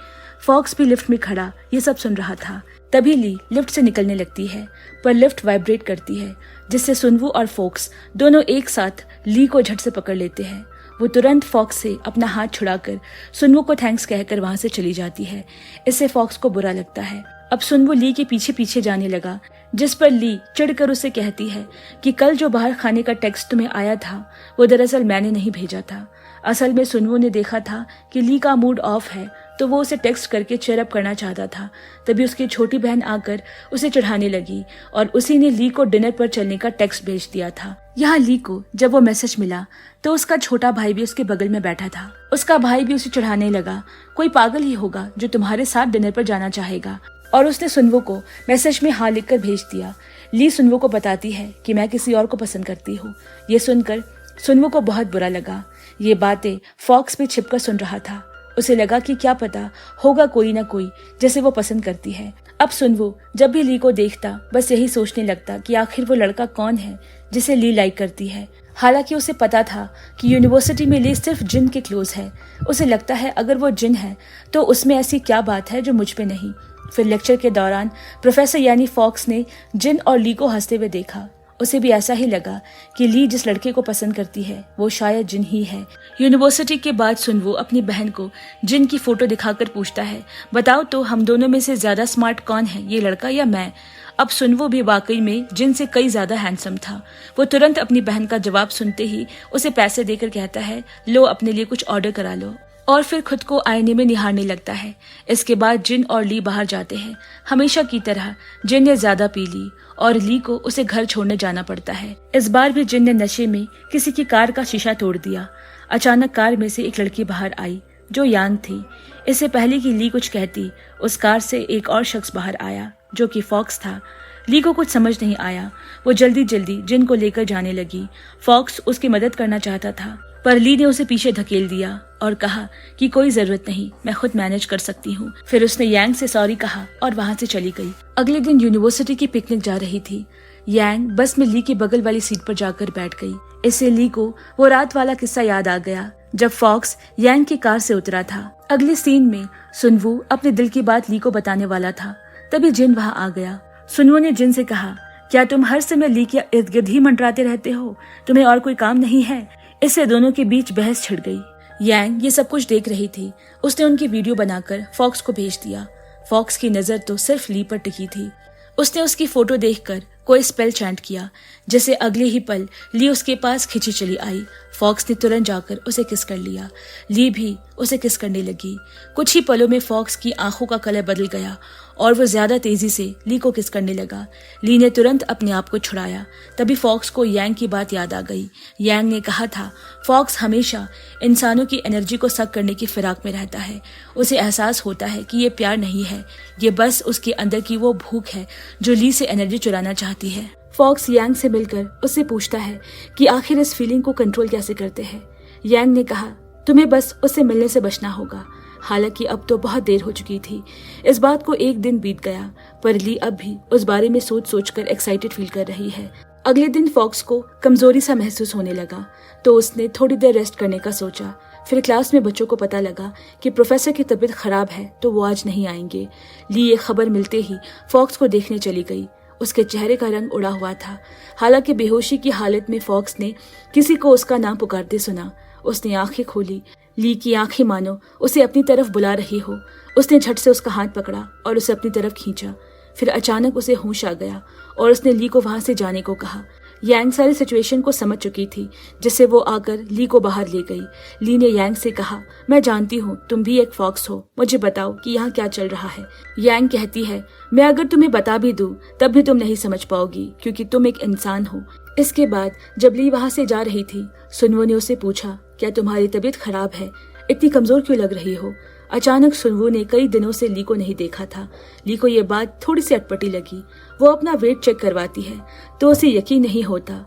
फॉक्स भी लिफ्ट में खड़ा ये सब सुन रहा था। तभी ली लिफ्ट से निकलने लगती है, पर लिफ्ट वाइब्रेट करती है, जिससे सुनवो और फॉक्स दोनों एक साथ ली को झट से पकड़ लेते हैं। वो तुरंत फॉक्स से अपना हाथ छुड़ाकर सुनवो को थैंक्स कहकर वहां से चली जाती है। इससे फॉक्स को बुरा लगता है। अब सुनवो ली के पीछे पीछे जाने लगा, जिस पर ली चिढ़कर उसे कहती है कि कल जो बाहर खाने का टेक्स्ट तुम्हें आया था वो दरअसल मैंने नहीं भेजा था। असल में सुनवो ने देखा था कि ली का मूड ऑफ है तो वो उसे टेक्स्ट करके चेयर अप करना चाहता था। तभी उसकी छोटी बहन आकर उसे चिढ़ाने लगी और उसी ने ली को डिनर पर चलने का टेक्स्ट भेज दिया था। यहाँ ली को जब वो मैसेज मिला तो उसका छोटा भाई भी उसके बगल में बैठा था। उसका भाई भी उसे चिढ़ाने लगा, कोई पागल ही होगा जो तुम्हारे साथ डिनर पर जाना चाहेगा। और उसने सुनवो को मैसेज में हाँ लिखकर भेज दिया। ली सुनवो को बताती है कि मैं किसी और को पसंद करती हूँ। ये सुनकर सुनवो को बहुत बुरा लगा। ये बातें फॉक्स भी छिपकर सुन रहा था। उसे लगा कि क्या पता होगा कोई ना कोई जिसे वो पसंद करती है। अब सुनवो जब भी ली को देखता बस यही सोचने लगता कि आखिर वो लड़का कौन है जिसे ली लाइक करती है। हालांकि उसे पता था कि यूनिवर्सिटी में ली सिर्फ जिन के क्लोज है। उसे लगता है अगर वो जिन है तो उसमें ऐसी क्या बात है जो मुझ पे नहीं। फिर लेक्चर के दौरान प्रोफेसर यानी फॉक्स ने जिन और ली को हंसते हुए देखा। उसे भी ऐसा ही लगा कि ली जिस लड़के को पसंद करती है वो शायद जिन ही है। यूनिवर्सिटी के बाद सुनवो अपनी बहन को जिन की फोटो दिखाकर पूछता है, बताओ तो हम दोनों में से ज्यादा स्मार्ट कौन है, ये लड़का या मैं। अब सुनवो भी वाकई में जिन से कई ज्यादा हैंडसम था। वो तुरंत अपनी बहन का जवाब सुनते ही उसे पैसे देकर कहता है, लो अपने लिए कुछ ऑर्डर करा लो। और फिर खुद को आईने में निहारने लगता है। इसके बाद जिन और ली बाहर जाते हैं। हमेशा की तरह जिन ने ज्यादा पी ली और ली को उसे घर छोड़ने जाना पड़ता है। इस बार भी जिन ने नशे में किसी की कार का शीशा तोड़ दिया। अचानक कार में से एक लड़की बाहर आई जो यांग थी। इससे पहले कि ली कुछ कहती उस कार से एक और शख्स बाहर आया जो कि फॉक्स था। ली को कुछ समझ नहीं आया। वो जल्दी जल्दी जिन को लेकर जाने लगी। फॉक्स उसकी मदद करना चाहता था पर ली ने उसे पीछे धकेल दिया और कहा कि कोई जरूरत नहीं, मैं खुद मैनेज कर सकती हूँ। फिर उसने यांग से सॉरी कहा और वहाँ से चली गई। अगले दिन यूनिवर्सिटी की पिकनिक जा रही थी। यांग बस में ली की बगल वाली सीट पर जाकर बैठ गई। इससे ली को वो रात वाला किस्सा याद आ गया जब फॉक्स यांग की कार से उतरा था। अगले सीन में सुनवो अपने दिल की बात ली को बताने वाला था। तभी जिन वहाँ आ गया। सुनवो ने जिन से कहा, क्या तुम हर समय ली के इर्द गिर्द ही मंडराते रहते हो, तुम्हें और कोई काम नहीं है। इससे दोनों के बीच बहस छिड़ गई। यांग ये सब कुछ देख रही थी। उसने उनकी वीडियो बनाकर फॉक्स को भेज दिया। फॉक्स की नजर तो सिर्फ ली पर टिकी थी। उसने उसकी फोटो देखकर कोई स्पेल चैंट किया, जैसे अगले ही पल ली उसके पास खिंची चली आई। फॉक्स ने तुरंत जाकर उसे किस कर लिया। ली भी उसे किस करने लगी। कुछ ही पलों में फॉक्स की आंखों का कलर बदल गया और वो ज्यादा तेजी से ली को किस करने लगा। ली ने तुरंत अपने आप को छुड़ाया। तभी फॉक्स को यांग की बात याद आ गई। यांग ने कहा था फॉक्स हमेशा इंसानों की एनर्जी को सक करने की फिराक में रहता है। उसे एहसास होता है कि ये प्यार नहीं है, ये बस उसके अंदर की वो भूख है जो ली से एनर्जी चुराना चाहती है। फॉक्स यांग से मिलकर उससे पूछता है कि आखिर इस फीलिंग को कंट्रोल कैसे करते हैं। यांग ने कहा तुम्हें बस उससे मिलने से बचना होगा। हालांकि अब तो बहुत देर हो चुकी थी। इस बात को एक दिन बीत गया, पर ली अब भी उस बारे में सोच सोचकर एक्साइटेड फील कर रही है। अगले दिन फॉक्स को कमजोरी सा महसूस होने लगा, तो उसने थोड़ी देर रेस्ट करने का सोचा। फिर क्लास में बच्चों को पता लगा कि प्रोफेसर की तबीयत खराब है, तो वो आज नहीं आएंगे। ली ये खबर मिलते ही फॉक्स को देखने चली गई। उसके चेहरे का रंग उड़ा हुआ था। हालांकि बेहोशी की हालत में फॉक्स ने किसी को उसका नाम पुकारते सुना। उसने आंखें खोली। ली की आंखें मानो उसे अपनी तरफ बुला रही हो। उसने झट से उसका हाथ पकड़ा और उसे अपनी तरफ खींचा। फिर अचानक उसे होश आ गया और उसने ली को वहां से जाने को कहा। यांग सारी सिचुएशन को समझ चुकी थी, जिससे वो आकर ली को बाहर ले गई। ली ने यांग से कहा मैं जानती हूँ तुम भी एक फॉक्स हो, मुझे बताओ कि यहाँ क्या चल रहा है। यांग कहती है मैं अगर तुम्हें बता भी दूं तब भी तुम नहीं समझ पाओगी, क्योंकि तुम एक इंसान हो। इसके बाद जब ली वहां से जा रही थी, सुनवो ने उससे पूछा क्या तुम्हारी तबीयत खराब है, इतनी कमजोर क्यों लग रही हो। अचानक सुनवो ने कई दिनों से ली को नहीं देखा था। ली को ये बात थोड़ी सी अटपटी लगी। वो अपना वेट चेक करवाती है तो उसे यकीन नहीं होता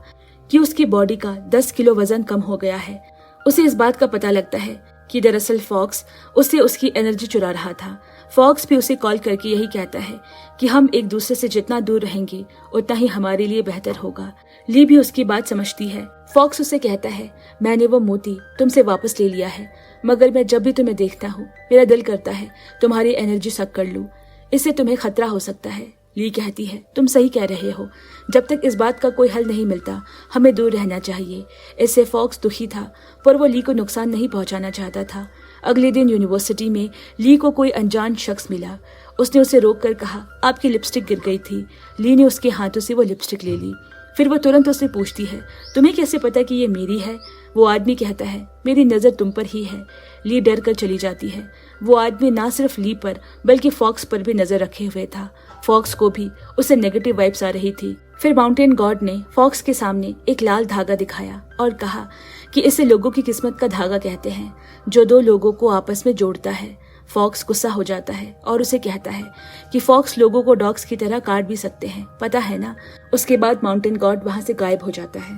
कि उसकी बॉडी का 10 किलो वजन कम हो गया है। उसे इस बात का पता लगता है कि दरअसल फॉक्स उससे उसकी एनर्जी चुरा रहा था। फॉक्स भी उसे कॉल करके यही कहता है कि हम एक दूसरे से जितना दूर रहेंगे उतना ही हमारे लिए बेहतर होगा। ली भी उसकी बात समझती है। फॉक्स उसे कहता है मैंने वो मोती तुमसे वापस ले लिया है, मगर मैं जब भी तुम्हें देखता हूँ मेरा दिल करता है तुम्हारी एनर्जी सक कर लूं, इससे तुम्हें खतरा हो सकता है। ली कहती है तुम सही कह रहे हो, जब तक इस बात का कोई हल नहीं मिलता हमें दूर रहना चाहिए। इससे फॉक्स दुखी था, पर वो ली को नुकसान नहीं पहुंचाना चाहता था। अगले दिन यूनिवर्सिटी में ली को कोई अनजान शख्स मिला। उसने उसे रोककर कहा आपकी लिपस्टिक गिर गई थी। ली ने उसके हाथों से वो लिपस्टिक ले ली। फिर वो तुरंत उससे पूछती है तुम्हें कैसे पता कि ये मेरी है। वो आदमी कहता है मेरी नजर तुम पर ही है। ली डर कर चली जाती है। वो आदमी ना सिर्फ ली पर बल्कि फॉक्स पर भी नजर रखे हुए था। फॉक्स को भी उसे नेगेटिव वाइब्स आ रही थी। फिर माउंटेन गॉड ने फॉक्स के सामने एक लाल धागा दिखाया और कहा कि इसे लोगों की किस्मत का धागा कहते हैं, जो दो लोगों को आपस में जोड़ता है। फॉक्स गुस्सा हो जाता है और उसे कहता है कि फॉक्स लोगों को डॉग्स की तरह काट भी सकते हैं, पता है ना। उसके बाद माउंटेन गॉड वहां से गायब हो जाता है।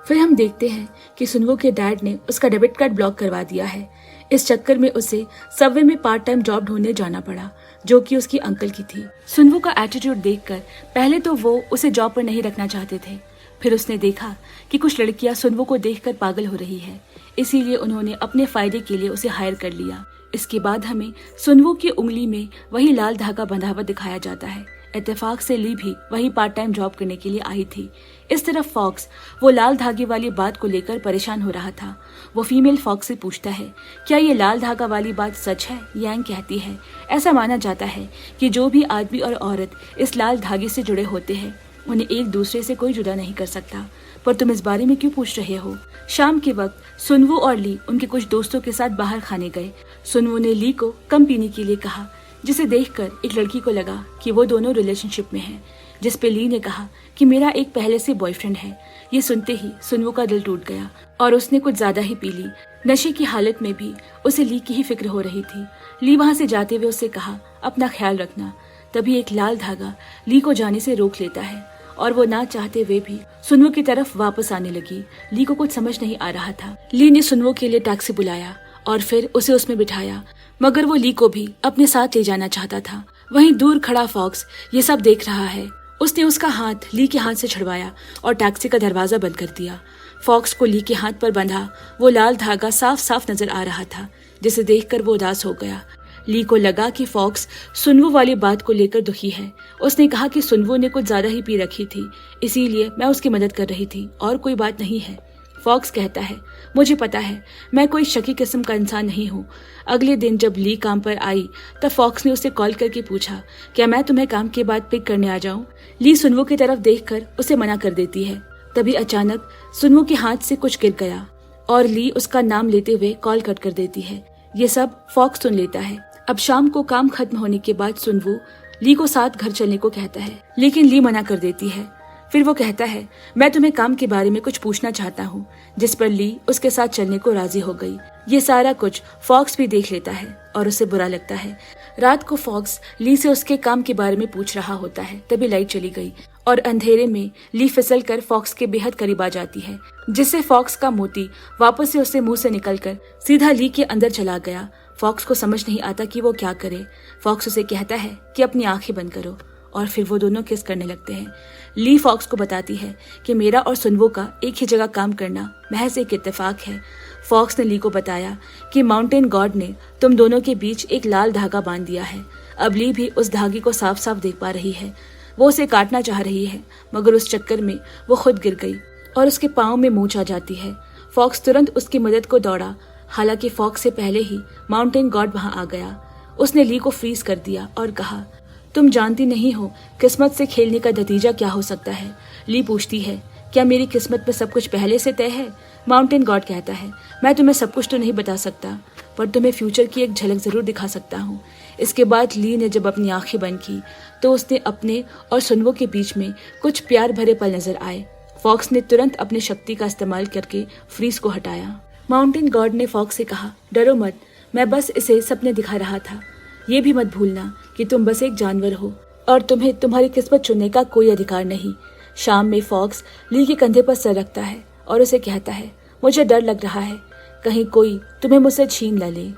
फिर हम देखते हैं कि सुनवो के डैड ने उसका डेबिट कार्ड ब्लॉक करवा दिया है। इस चक्कर में उसे सबवे में पार्ट टाइम जॉब ढूंढने जाना पड़ा, जो कि उसकी अंकल की थी। सुनवो का एटीट्यूड देखकर पहले तो वो उसे जॉब पर नहीं रखना चाहते थे। फिर उसने देखा कि कुछ लड़कियां सुनवो को देखकर पागल हो रही है, इसीलिए उन्होंने अपने फायदे के लिए उसे हायर कर लिया। इसके बाद हमें सुनवो की उंगली में वही लाल धागा बंधा हुआ दिखाया जाता है। इत्तेफाक से ली भी वही पार्ट टाइम जॉब करने के लिए आई थी। इस तरफ फॉक्स वो लाल धागे वाली बात को लेकर परेशान हो रहा था। वो फीमेल फॉक्स से पूछता है क्या ये लाल धागा वाली बात सच है। यांग कहती है ऐसा माना जाता है कि जो भी आदमी और औरत इस लाल धागे से जुड़े होते हैं उन्हें एक दूसरे से कोई जुदा नहीं कर सकता। पर तुम इस बारे में क्यों पूछ रहे हो। शाम के वक्त सुनवो और ली उनके कुछ दोस्तों के साथ बाहर खाने गए। सुनवो ने ली को कम पीने के लिए कहा, जिसे देखकर एक लड़की को लगा कि वो दोनों रिलेशनशिप में हैं, जिस पे ली ने कहा कि मेरा एक पहले से बॉयफ्रेंड है। ये सुनते ही सुनवो का दिल टूट गया और उसने कुछ ज्यादा ही पी ली। नशे की हालत में भी उसे ली की ही फिक्र हो रही थी। ली वहां से जाते हुए उससे कहा अपना ख्याल रखना। तभी एक लाल धागा ली को जाने से रोक लेता है और वो ना चाहते हुए भी सुनवो की तरफ वापस आने लगी। ली को कुछ समझ नहीं आ रहा था। ली ने सुनवो के लिए टैक्सी बुलाया और फिर उसे उसमें बिठाया, मगर वो ली को भी अपने साथ ले जाना चाहता था। वहीं दूर खड़ा फॉक्स ये सब देख रहा है। उसने उसका हाथ ली के हाथ से छुड़वाया और टैक्सी का दरवाजा बंद कर दिया। फॉक्स को ली के हाथ पर बंधा वो लाल धागा साफ साफ नजर आ रहा था, जिसे देखकर वो उदास हो गया। ली को लगा कि फॉक्स सुनवो वाली बात को लेकर दुखी है। उसने कहा कि सुनवो ने कुछ ज्यादा ही पी रखी थी, इसीलिए मैं उसकी मदद कर रही थी और कोई बात नहीं है। फॉक्स कहता है, मुझे पता है, मैं कोई शकी किस्म का इंसान नहीं हूँ। अगले दिन जब ली काम पर आई तब फॉक्स ने उसे कॉल करके पूछा, क्या मैं तुम्हें काम के बाद पिक करने आ जाऊँ? ली सुनवो की तरफ देखकर उसे मना कर देती है। तभी अचानक सुनवो के हाथ से कुछ गिर गया और ली उसका नाम लेते हुए कॉल कट कर देती है। ये सब फॉक्स सुन लेता है। अब शाम को काम खत्म होने के बाद सुनवो ली को साथ घर चलने को कहता है, लेकिन ली मना कर देती है। फिर वो कहता है, मैं तुम्हें काम के बारे में कुछ पूछना चाहता हूँ, जिस पर ली उसके साथ चलने को राजी हो गई। ये सारा कुछ फॉक्स भी देख लेता है और उसे बुरा लगता है। रात को फॉक्स ली से उसके काम के बारे में पूछ रहा होता है, तभी लाइट चली गई और अंधेरे में ली फिसल कर फॉक्स के बेहद करीब आ जाती है, जिससे फॉक्स का मोती वापस से उसके मुंह से निकलकर सीधा ली के अंदर चला गया। फॉक्स को समझ नहीं आता कि वो क्या करे। फॉक्स उसे कहता है कि अपनी आंखें बंद करो और फिर वो दोनों किस करने लगते हैं। ली फॉक्स को बताती है कि मेरा और सुनवो का एक ही जगह काम करना महज एक इत्तेफाक है। फॉक्स ने ली को बताया कि माउंटेन गॉड ने तुम दोनों के बीच एक लाल धागा बांध दिया है। अब ली भी उस धागे को साफ साफ देख पा रही है। वो उसे काटना चाह रही है, मगर उस चक्कर में वो खुद गिर गई और उसके पाँव में मूंछ आ जाती है। फॉक्स तुरंत उसकी मदद को दौड़ा। हालांकि फॉक्स से पहले ही माउंटेन गॉड वहां आ गया। उसने ली को फ्रीज कर दिया और कहा, तुम जानती नहीं हो किस्मत से खेलने का नतीजा क्या हो सकता है। ली पूछती है, क्या मेरी किस्मत में सब कुछ पहले से तय है? माउंटेन गॉड कहता है, मैं तुम्हें सब कुछ तो नहीं बता सकता, पर तुम्हें फ्यूचर की एक झलक जरूर दिखा सकता हूँ। इसके बाद ली ने जब अपनी आंखें बंद की तो उसने अपने और सुनवो के बीच में कुछ प्यार भरे पल नजर आए। फॉक्स ने तुरंत अपनी शक्ति का इस्तेमाल करके फ्रीज को हटाया। माउंटेन गॉड ने फॉक्स से कहा, डरो मत, मैं बस इसे सपने दिखा रहा था। ये भी मत भूलना कि तुम बस एक जानवर हो और तुम्हें तुम्हारी किस्मत चुनने का कोई अधिकार नहीं। शाम में फॉक्स ली के कंधे पर सर रखता है और उसे कहता है, मुझे डर लग रहा है, कहीं कोई तुम्हें मुझसे छीन न ले।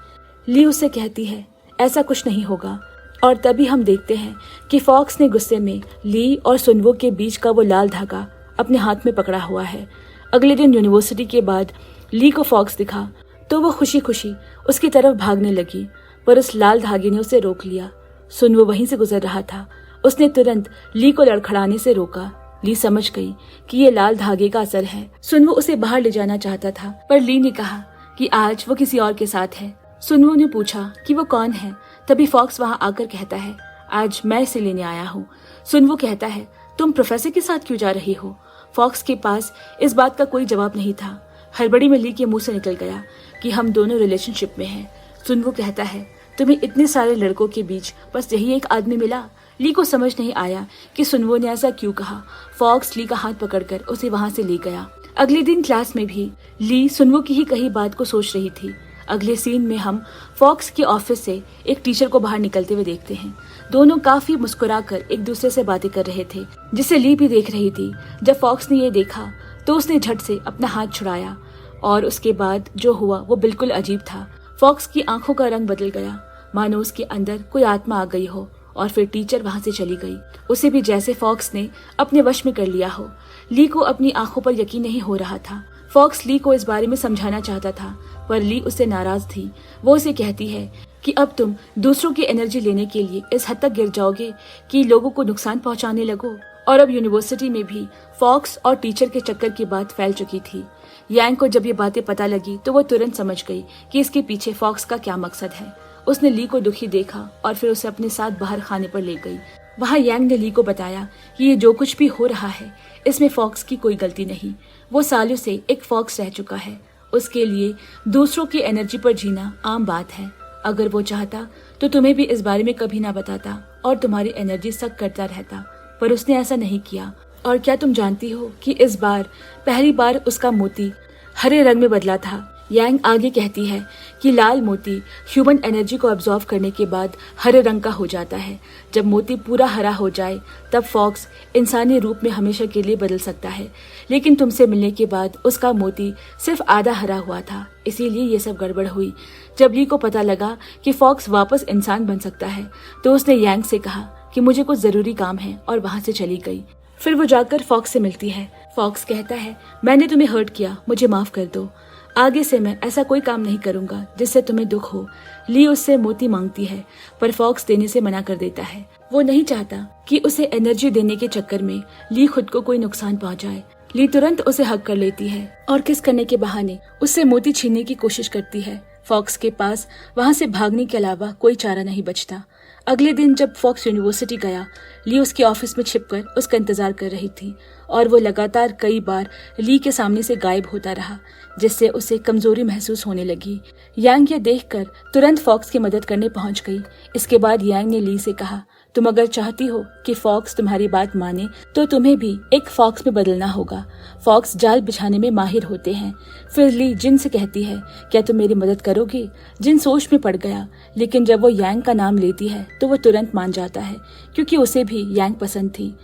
ली उससे कहती है, ऐसा कुछ नहीं होगा। और तभी हम देखते हैं कि फॉक्स ने गुस्से में ली और सुनवो के बीच का वो लाल धागा अपने हाथ में पकड़ा हुआ है। अगले दिन यूनिवर्सिटी के बाद ली को फॉक्स दिखा तो वो खुशी खुशी उसकी तरफ भागने लगी, पर उस लाल धागे ने उसे रोक लिया। सुनवो वहीं से गुजर रहा था। उसने तुरंत ली को लड़खड़ाने से रोका। ली समझ गई कि ये लाल धागे का असर है। सुनवो उसे बाहर ले जाना चाहता था, पर ली ने कहा कि आज वो किसी और के साथ है। सुनवो ने पूछा कि वो कौन है। तभी फॉक्स वहां आकर कहता है, आज मैं इसे लेने आया हूँ। सुनवो कहता है, तुम प्रोफेसर के साथ क्यों जा रही हो? फॉक्स के पास इस बात का कोई जवाब नहीं था। हड़बड़ी में ली के मुंह से निकल गया कि हम दोनों रिलेशनशिप में हैं। सुनवो कहता है, तुम्हें इतने सारे लड़कों के बीच बस यही एक आदमी मिला? ली को समझ नहीं आया कि सुनवो ने ऐसा क्यों कहा। फॉक्स ली का हाथ पकड़कर उसे वहां से ले गया। अगले दिन क्लास में भी ली सुनवो की ही कही बात को सोच रही थी। अगले सीन में हम फॉक्स के ऑफिस से एक टीचर को बाहर निकलते हुए देखते हैं। दोनों काफी मुस्कुराकर एक दूसरे से बातें कर रहे थे, जिसे ली भी देख रही थी। जब फॉक्स ने ये देखा तो उसने झट से अपना हाथ छुड़ाया और उसके बाद जो हुआ वो बिल्कुल अजीब था। फॉक्स की आंखों का रंग बदल गया, मानो उसके अंदर कोई आत्मा आ गई हो, और फिर टीचर वहां से चली गई। उसे भी जैसे फॉक्स ने अपने वश में कर लिया हो। ली को अपनी आंखों पर यकीन नहीं हो रहा था। फॉक्स ली को इस बारे में समझाना चाहता था, पर ली उससे नाराज थी। वो उसे कहती है कि अब तुम दूसरों की एनर्जी लेने के लिए इस हद तक गिर जाओगे कि लोगों को नुकसान पहुंचाने लगो। और अब यूनिवर्सिटी में भी फॉक्स और टीचर के चक्कर की बात फैल चुकी थी। यांग को जब ये बातें पता लगी तो वो तुरंत समझ गई कि इसके पीछे फॉक्स का क्या मकसद है। उसने ली को दुखी देखा और फिर उसे अपने साथ बाहर खाने पर ले गई। वहाँ यांग ने ली को बताया कि ये जो कुछ भी हो रहा है इसमें फॉक्स की कोई गलती नहीं। वो सालों से एक फॉक्स रह चुका है। उसके लिए दूसरों की एनर्जी पर जीना आम बात है। अगर वो चाहता तो तुम्हें भी इस बारे में कभी ना बताता और तुम्हारी एनर्जी सक करता रहता, पर उसने ऐसा नहीं किया। और क्या तुम जानती हो कि इस बार पहली बार उसका मोती हरे रंग में बदला था। यांग आगे कहती है कि लाल मोती ह्यूमन एनर्जी को अब्सॉर्ब करने के बाद हरे रंग का हो जाता है। जब मोती पूरा हरा हो जाए तब फॉक्स इंसानी रूप में हमेशा के लिए बदल सकता है। लेकिन तुमसे मिलने के बाद उसका मोती सिर्फ आधा हरा हुआ था, इसीलिए ये सब गड़बड़ हुई। जब ली को पता लगा कि फॉक्स वापस इंसान बन सकता है तो उसने यांग से कहा कि मुझे कुछ जरूरी काम है, और वहां से चली गई। फिर वो जाकर फॉक्स से मिलती है। फॉक्स कहता है, मैंने तुम्हें हर्ट किया, मुझे माफ कर दो। आगे से मैं ऐसा कोई काम नहीं करूंगा जिससे तुम्हें दुख हो। ली उससे मोती मांगती है, पर फॉक्स देने से मना कर देता है। वो नहीं चाहता कि उसे एनर्जी देने के चक्कर में ली खुद को कोई नुकसान पहुंचाए। ली तुरंत उसे हग कर लेती है और किस करने के बहाने उससे मोती छीनने की कोशिश करती है। फॉक्स के पास वहां से भागने के अलावा कोई चारा नहीं बचता। अगले दिन जब फॉक्स यूनिवर्सिटी गया, ली उसके ऑफिस में छिपकर उसका इंतजार कर रही थी और वो लगातार कई बार ली के सामने से गायब होता रहा, जिससे उसे कमजोरी महसूस होने लगी। यांग ये देखकर तुरंत फॉक्स की मदद करने पहुंच गई। इसके बाद यांग ने ली से कहा, तुम अगर चाहती हो कि फॉक्स तुम्हारी बात माने तो तुम्हें भी एक फॉक्स में बदलना होगा। फॉक्स जाल बिछाने में माहिर होते हैं। फिर ली जिन से कहती है, क्या तुम मेरी मदद करोगे? जिन सोच में पड़ गया, लेकिन जब वो यांग का नाम लेती है तो वो तुरंत मान जाता है, क्योंकि उसे भी यांग पसंद थी।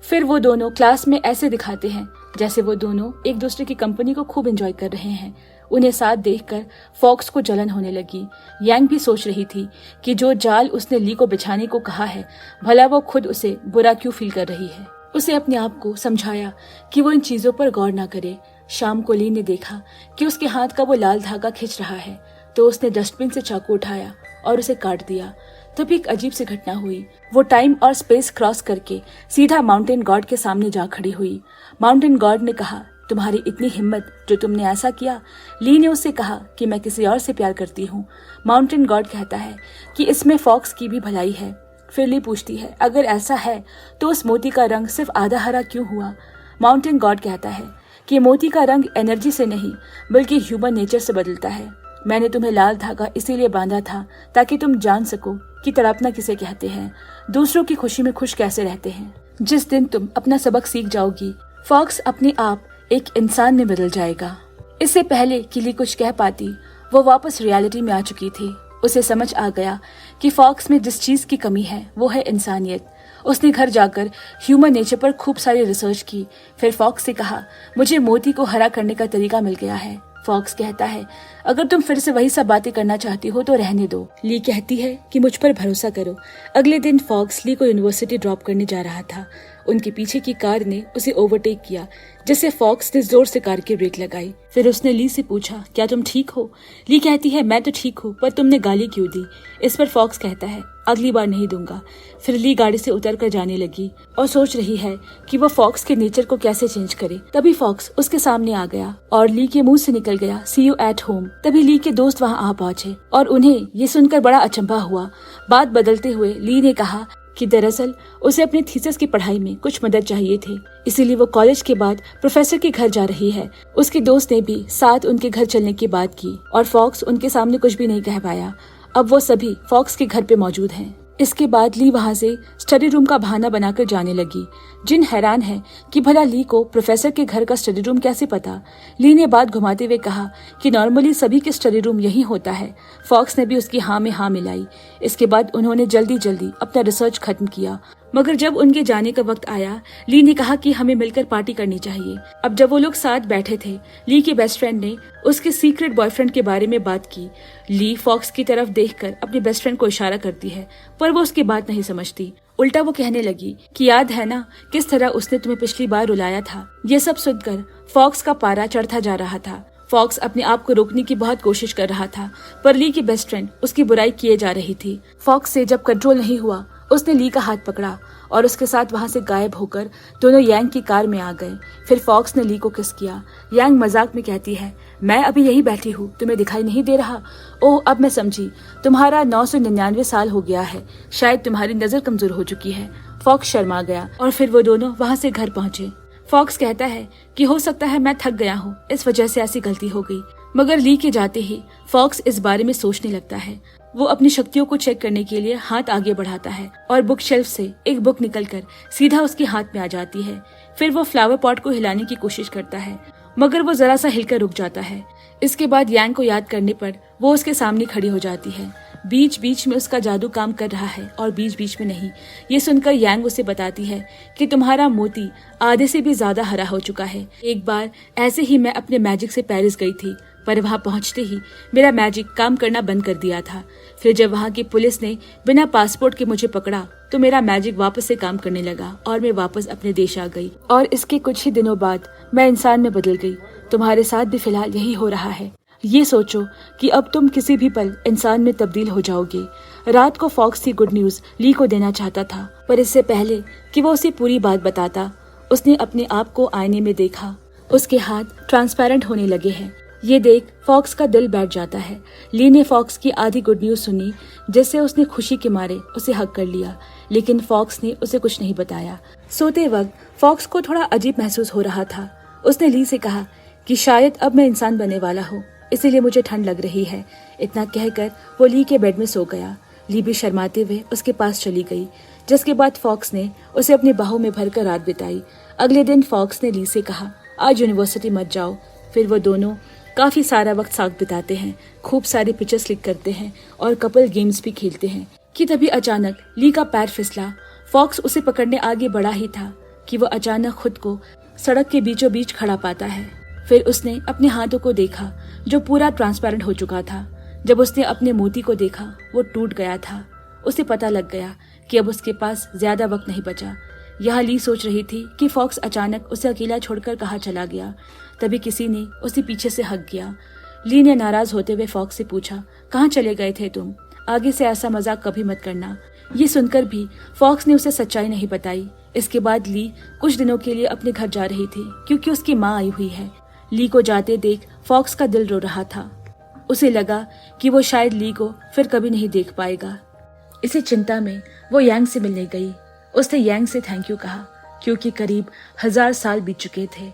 फिर वो दोनों क्लास में ऐसे दिखाते हैं जैसे वो दोनों एक दूसरे की कंपनी को खूब एंजॉय कर रहे हैं। उन्हें साथ देखकर फॉक्स को जलन होने लगी। यांग भी सोच रही थी कि जो जाल उसने ली को बिछाने को कहा है, भला वो खुद उसे बुरा क्यों फील कर रही है। उसे अपने आप को समझाया कि वो इन चीजों पर गौर ना करे। शाम को ली ने देखा कि उसके हाथ का वो लाल धागा खिंच रहा है, तो उसने डस्टबिन से चाकू उठाया और उसे काट दिया। तब एक अजीब सी घटना हुई। वो टाइम और स्पेस क्रॉस करके सीधा माउंटेन गॉड के सामने जा खड़ी हुई। माउंटेन गॉड ने कहा, तुम्हारी इतनी हिम्मत जो तुमने ऐसा किया। ली ने उससे कहा कि मैं किसी और से प्यार करती हूँ। माउंटेन गॉड कहता है कि इसमें फॉक्स की भी भलाई है। फिर ली पूछती है, अगर ऐसा है तो उस मोती का रंग सिर्फ आधा हरा क्यों हुआ? माउंटेन गॉड कहता है कि मोती का रंग एनर्जी से नहीं बल्कि ह्यूमन नेचर से बदलता है। मैंने तुम्हें लाल धागा इसीलिए बांधा था ताकि तुम जान सको कि तड़पना किसे कहते हैं, दूसरों की खुशी में खुश कैसे रहते हैं। जिस दिन तुम अपना सबक सीख जाओगी, फॉक्स अपने आप एक इंसान में बदल जाएगा। इससे पहले कि ली कुछ कह पाती, वो वापस रियलिटी में आ चुकी थी। उसे समझ आ गया कि फॉक्स में जिस चीज की कमी है वो है इंसानियत। उसने घर जाकर ह्यूमन नेचर पर खूब सारी रिसर्च की। फिर फॉक्स से कहा, मुझे मोती को हरा करने का तरीका मिल गया है। फॉक्स कहता है, अगर तुम फिर से वही सब बातें करना चाहती हो तो रहने दो। ली कहती है कि मुझ पर भरोसा करो। अगले दिन फॉक्स ली को यूनिवर्सिटी ड्रॉप करने जा रहा था। उनके पीछे की कार ने उसे ओवरटेक किया, जिससे फॉक्स ने जोर से कार की ब्रेक लगाई। फिर उसने ली से पूछा, क्या तुम ठीक हो? ली कहती है, मैं तो ठीक हूँ, पर तुमने गाली क्यों दी? इस पर फॉक्स कहता है, अगली बार नहीं दूंगा। फिर ली गाड़ी से उतर कर जाने लगी और सोच रही है कि वो फॉक्स के नेचर को कैसे चेंज करे। तभी फॉक्स उसके सामने आ गया और ली के मुंह से निकल गया, सी यू एट होम। तभी ली के दोस्त वहाँ आ पहुंचे और उन्हें ये सुनकर बड़ा अचंभा हुआ। बात बदलते हुए ली ने कहा कि दरअसल उसे अपनी थीसिस की पढ़ाई में कुछ मदद चाहिए थे, इसीलिए वो कॉलेज के बाद प्रोफेसर के घर जा रही है। उसके दोस्त ने भी साथ उनके घर चलने की बात की और फॉक्स उनके सामने कुछ भी नहीं कह पाया। अब वो सभी फॉक्स के घर पे मौजूद हैं। इसके बाद ली वहाँ से स्टडी रूम का बहाना बनाकर जाने लगी। जिन हैरान है कि भला ली को प्रोफेसर के घर का स्टडी रूम कैसे पता। ली ने बात घुमाते हुए कहा कि नॉर्मली सभी के स्टडी रूम यही होता है। फॉक्स ने भी उसकी हाँ में हाँ मिलाई। इसके बाद उन्होंने जल्दी जल्दी अपना रिसर्च खत्म किया। मगर जब उनके जाने का वक्त आया, ली ने कहा कि हमें मिलकर पार्टी करनी चाहिए। अब जब वो लोग साथ बैठे थे, ली के बेस्ट फ्रेंड ने उसके सीक्रेट बॉयफ्रेंड के बारे में बात की। ली फॉक्स की तरफ देखकर अपने बेस्ट फ्रेंड को इशारा करती है, पर वो उसकी बात नहीं समझती। उल्टा वो कहने लगी कि याद है ना किस तरह उसने तुम्हें पिछली बार रुलाया था। ये सब सुनकर फॉक्स का पारा चढ़ता जा रहा था। फॉक्स अपने आप को रोकने की बहुत कोशिश कर रहा था, पर ली की बेस्ट फ्रेंड उसकी बुराई किए जा रही थी। फॉक्स से जब कंट्रोल नहीं हुआ, उसने ली का हाथ पकड़ा और उसके साथ वहां से गायब होकर दोनों यांग की कार में आ गए। फिर फॉक्स ने ली को किस किया। यांग मजाक में कहती है, मैं अभी यही बैठी हूँ, तुम्हें दिखाई नहीं दे रहा? ओह, अब मैं समझी, तुम्हारा 999 साल हो गया है, शायद तुम्हारी नजर कमजोर हो चुकी है। फॉक्स शर्मा गया और फिर वो दोनों वहां से घर पहुंचे। फॉक्स कहता है कि हो सकता है मैं थक गया हूँ, इस वजह से ऐसी गलती हो गई। मगर ली के जाते ही फॉक्स इस बारे में सोचने लगता है। वो अपनी शक्तियों को चेक करने के लिए हाथ आगे बढ़ाता है और बुक शेल्फ से एक बुक निकलकर सीधा उसके हाथ में आ जाती है। फिर वो फ्लावर पॉट को हिलाने की कोशिश करता है, मगर वो जरा सा हिलकर रुक जाता है। इसके बाद यांग को याद करने पर वो उसके सामने खड़ी हो जाती है। बीच बीच में उसका जादू काम कर रहा है और बीच बीच में नहीं। ये सुनकर यांग उसे बताती है कि तुम्हारा मोती आधे से भी ज्यादा हरा हो चुका है। एक बार ऐसे ही मैं अपने मैजिक से पेरिस गई थी, पर वहां पहुंचते ही मेरा मैजिक काम करना बंद कर दिया था। फिर जब वहां की पुलिस ने बिना पासपोर्ट के मुझे पकड़ा तो मेरा मैजिक वापस से काम करने लगा और मैं वापस अपने देश आ गई। और इसके कुछ ही दिनों बाद मैं इंसान में बदल गई। तुम्हारे साथ भी फिलहाल यही हो रहा है। ये सोचो कि अब तुम किसी भी पल इंसान में तब्दील हो जाओगे। रात को फॉक्स की गुड न्यूज ली को देना चाहता था, पर इससे पहले कि वो उसे पूरी बात बताता, उसने अपने आप को आईने में देखा। उसके हाथ ट्रांसपेरेंट होने लगे हैं। ये देख फॉक्स का दिल बैठ जाता है। ली ने फॉक्स की आधी गुड न्यूज सुनी, जिससे उसने खुशी के मारे उसे हक कर लिया, लेकिन फॉक्स ने उसे कुछ नहीं बताया। सोते वक्त फॉक्स को थोड़ा अजीब महसूस हो रहा था। उसने ली से कहा कि शायद अब मैं इंसान बनने वाला हूँ, इसीलिए मुझे ठंड लग रही है। इतना कहकर वो ली के बेड में सो गया। ली भी शर्माते हुए उसके पास चली गई, जिसके बाद फॉक्स ने उसे अपनी बाहों में भरकर रात बिताई। अगले दिन फॉक्स ने ली से कहा, आज यूनिवर्सिटी मत जाओ। फिर वो दोनों काफी सारा वक्त साथ बिताते हैं, खूब सारे पिक्चर्स क्लिक करते हैं और कपल गेम्स भी खेलते हैं कि तभी अचानक ली का पैर फिसला। फॉक्स उसे पकड़ने आगे बढ़ा ही था कि वो अचानक खुद को सड़क के बीचों बीच खड़ा पाता है। फिर उसने अपने हाथों को देखा जो पूरा ट्रांसपेरेंट हो चुका था। जब उसने अपने मोती को देखा वो टूट गया था। उसे पता लग गया कि अब उसके पास ज्यादा वक्त नहीं बचा। यहाँ ली सोच रही थी कि फॉक्स अचानक उसे अकेला छोड़कर कहाँ चला गया। तभी किसी ने उसे पीछे से हक दिया। ली ने नाराज होते हुए फॉक्स से पूछा, कहाँ चले गए थे तुम? आगे से ऐसा मजाक कभी मत करना। ये सुनकर भी फॉक्स ने उसे सच्चाई नहीं बताई। इसके बाद ली कुछ दिनों के लिए अपने घर जा रही थी, क्योंकि उसकी माँ आई हुई है। ली को जाते देख फॉक्स का दिल रो रहा था। उसे लगा कि वो शायद ली को फिर कभी नहीं देख पाएगा। इसी चिंता में वो यांग से मिलने गई। उसने यांग से थैंक यू कहा, क्योंकि करीब 1000 साल बीत चुके थे।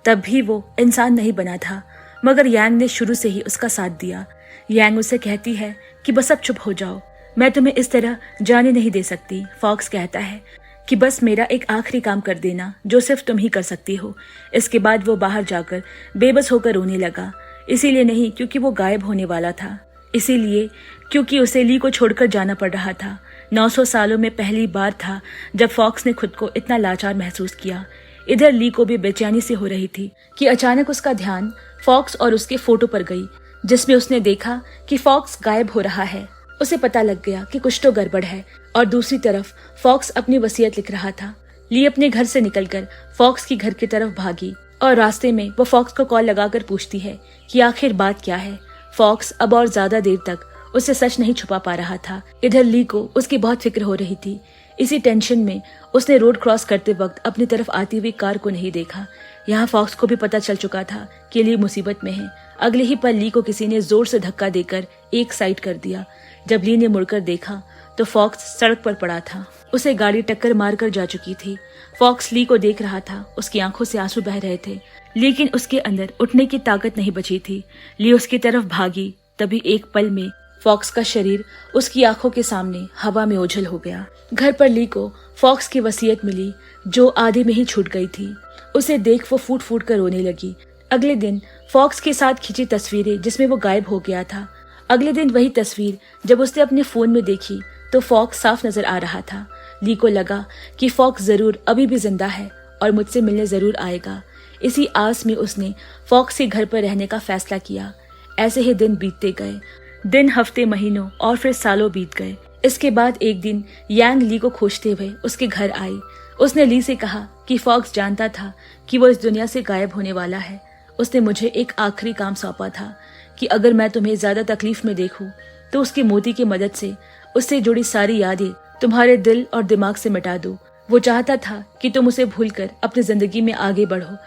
तब भी वो इंसान नहीं बना था, मगर यांग ने शुरू से ही उसका साथ दिया। यांग उसे कहती है कि बस अब चुप हो जाओ, मैं तुम्हें इस तरह जाने नहीं दे सकती। फॉक्स कहता है कि बस मेरा एक आखिरी काम कर देना जो सिर्फ तुम ही कर सकती हो। इसके बाद वो बाहर जाकर बेबस होकर रोने लगा। इसीलिए नहीं क्योंकि वो गायब होने वाला था, इसीलिए क्योंकि उसे ली को छोड़कर जाना पड़ रहा था। 900 सालों में पहली बार था जब फॉक्स ने खुद को इतना लाचार महसूस किया। इधर ली को भी बेचैनी से हो रही थी कि अचानक उसका ध्यान फॉक्स और उसके फोटो पर गई, जिसमें उसने देखा कि फॉक्स गायब हो रहा है। उसे पता लग गया कि कुछ तो गड़बड़ है, और दूसरी तरफ फॉक्स अपनी वसीयत लिख रहा था। ली अपने घर से निकलकर फॉक्स की घर की तरफ भागी, और रास्ते में वो फॉक्स को कॉल लगाकर पूछती है कि आखिर बात क्या है। फॉक्स अब और ज्यादा देर तक उसे सच नहीं छुपा पा रहा था। इधर ली को उसकी बहुत फिक्र हो रही थी। इसी टेंशन में उसने रोड क्रॉस करते वक्त अपनी तरफ आती हुई कार को नहीं देखा। यहाँ फॉक्स को भी पता चल चुका था कि ली मुसीबत में है। अगले ही पल ली को किसी ने जोर से धक्का देकर एक साइड कर दिया। जब ली ने मुड़कर देखा तो फॉक्स सड़क पर पड़ा था। उसे गाड़ी टक्कर मारकर जा चुकी थी। फॉक्स ली को देख रहा था। उसकी आंखों से आंसू बह रहे थे, लेकिन उसके अंदर उठने की ताकत नहीं बची थी। ली उसकी तरफ भागी। तभी एक पल में फॉक्स का शरीर उसकी आंखों के सामने हवा में ओझल हो गया। घर पर ली को फॉक्स की वसीयत मिली, जो आधे में ही छूट गई थी। उसे देख वो फूट फूट कर रोने लगी। अगले दिन फॉक्स के साथ खींची तस्वीरें जिसमें वो गायब हो गया था। अगले दिन वही तस्वीर जब उसने अपने फोन में देखी तो फॉक्स साफ नजर आ रहा था। ली को लगा कि फॉक्स जरूर अभी भी जिंदा है और मुझसे मिलने जरूर आएगा। इसी आस में उसने फॉक्स के घर पर रहने का फैसला किया। ऐसे ही दिन बीतते गए। दिन, हफ्ते, महीनों और फिर सालों बीत गए। इसके बाद एक दिन यांग ली को खोजते हुए उसके घर आई। उसने ली से कहा कि फॉक्स जानता था कि वो इस दुनिया से गायब होने वाला है। उसने मुझे एक आखिरी काम सौंपा था कि अगर मैं तुम्हें ज्यादा तकलीफ में देखूं तो उसके मोती की मदद से उससे जुड़ी सारी यादें तुम्हारे दिल और दिमाग से मिटा दूं। वो चाहता था कि तुम उसे भूलकर अपनी जिंदगी में आगे बढ़ो।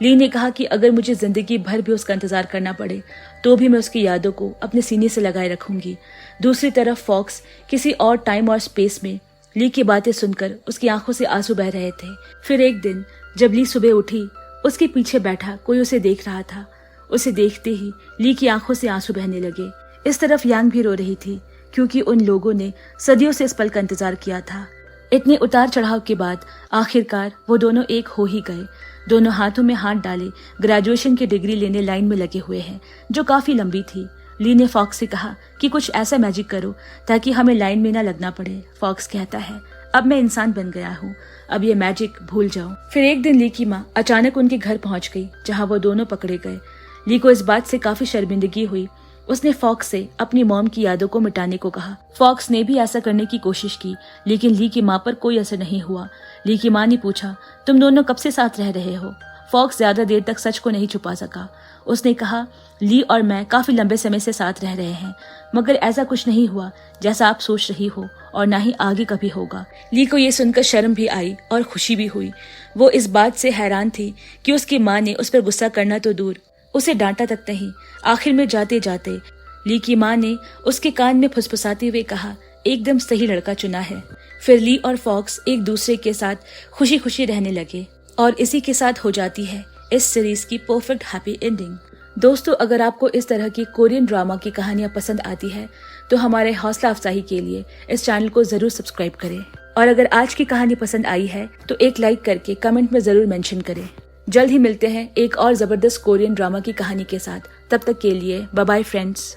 ली ने कहा कि अगर मुझे जिंदगी भर भी उसका इंतजार करना पड़े तो भी मैं उसकी यादों को अपने सीने से लगाए रखूंगी। दूसरी तरफ फॉक्स किसी और टाइम और स्पेस में ली की बातें सुनकर उसकी आंखों से आंसू बह रहे थे। फिर एक दिन जब ली सुबह उठी, उसके पीछे बैठा कोई उसे देख रहा था। उसे देखते ही ली की आंखों से आंसू बहने लगे। इस तरफ यांग भी रो रही थी, क्योंकि उन लोगों ने सदियों से इस पल का इंतजार किया था। इतने उतार चढ़ाव के बाद आखिरकार वो दोनों एक हो ही गए। दोनों हाथों में हाथ डाले ग्रेजुएशन की डिग्री लेने लाइन में लगे हुए हैं, जो काफी लंबी थी। ली ने फॉक्स से कहा कि कुछ ऐसा मैजिक करो ताकि हमें लाइन में ना लगना पड़े। फॉक्स कहता है, अब मैं इंसान बन गया हूँ, अब ये मैजिक भूल जाओ। फिर एक दिन ली की माँ अचानक उनके घर पहुंच गई, जहाँ वो दोनों पकड़े गए। ली को इस बात से काफी शर्मिंदगी हुई। उसने फॉक्स से अपनी मॉम की यादों को मिटाने को कहा। फॉक्स ने भी ऐसा करने की कोशिश की, लेकिन ली की माँ पर कोई असर नहीं हुआ। ली की माँ ने पूछा, तुम दोनों कब से साथ रह रहे हो? फॉक्स ज्यादा देर तक सच को नहीं छुपा सका। उसने कहा, ली और मैं काफी लंबे समय से साथ रह रहे हैं, मगर ऐसा कुछ नहीं हुआ जैसा आप सोच रही हो, और ना ही आगे कभी होगा। ली को ये सुनकर शर्म भी आई और खुशी भी हुई। वो इस बात से हैरान थी कि उसकी माँ ने उस पर गुस्सा करना तो दूर, उसे डांटा तक नहीं। आखिर में जाते जाते ली की माँ ने उसके कान में फुसफुसाते हुए कहा, एकदम सही लड़का चुना है। फिर ली और फॉक्स एक दूसरे के साथ खुशी खुशी रहने लगे और इसी के साथ हो जाती है इस सीरीज की परफेक्ट हैप्पी एंडिंग। दोस्तों, अगर आपको इस तरह की कोरियन ड्रामा की कहानियां पसंद आती है तो हमारे हौसला अफजाई के लिए इस चैनल को जरूर सब्सक्राइब करें। और अगर आज की कहानी पसंद आई है तो एक लाइक करके कमेंट में जरूर मेंशन करें। जल्द ही मिलते हैं एक और जबरदस्त कोरियन ड्रामा की कहानी के साथ। तब तक के लिए बाय बाय फ्रेंड्स।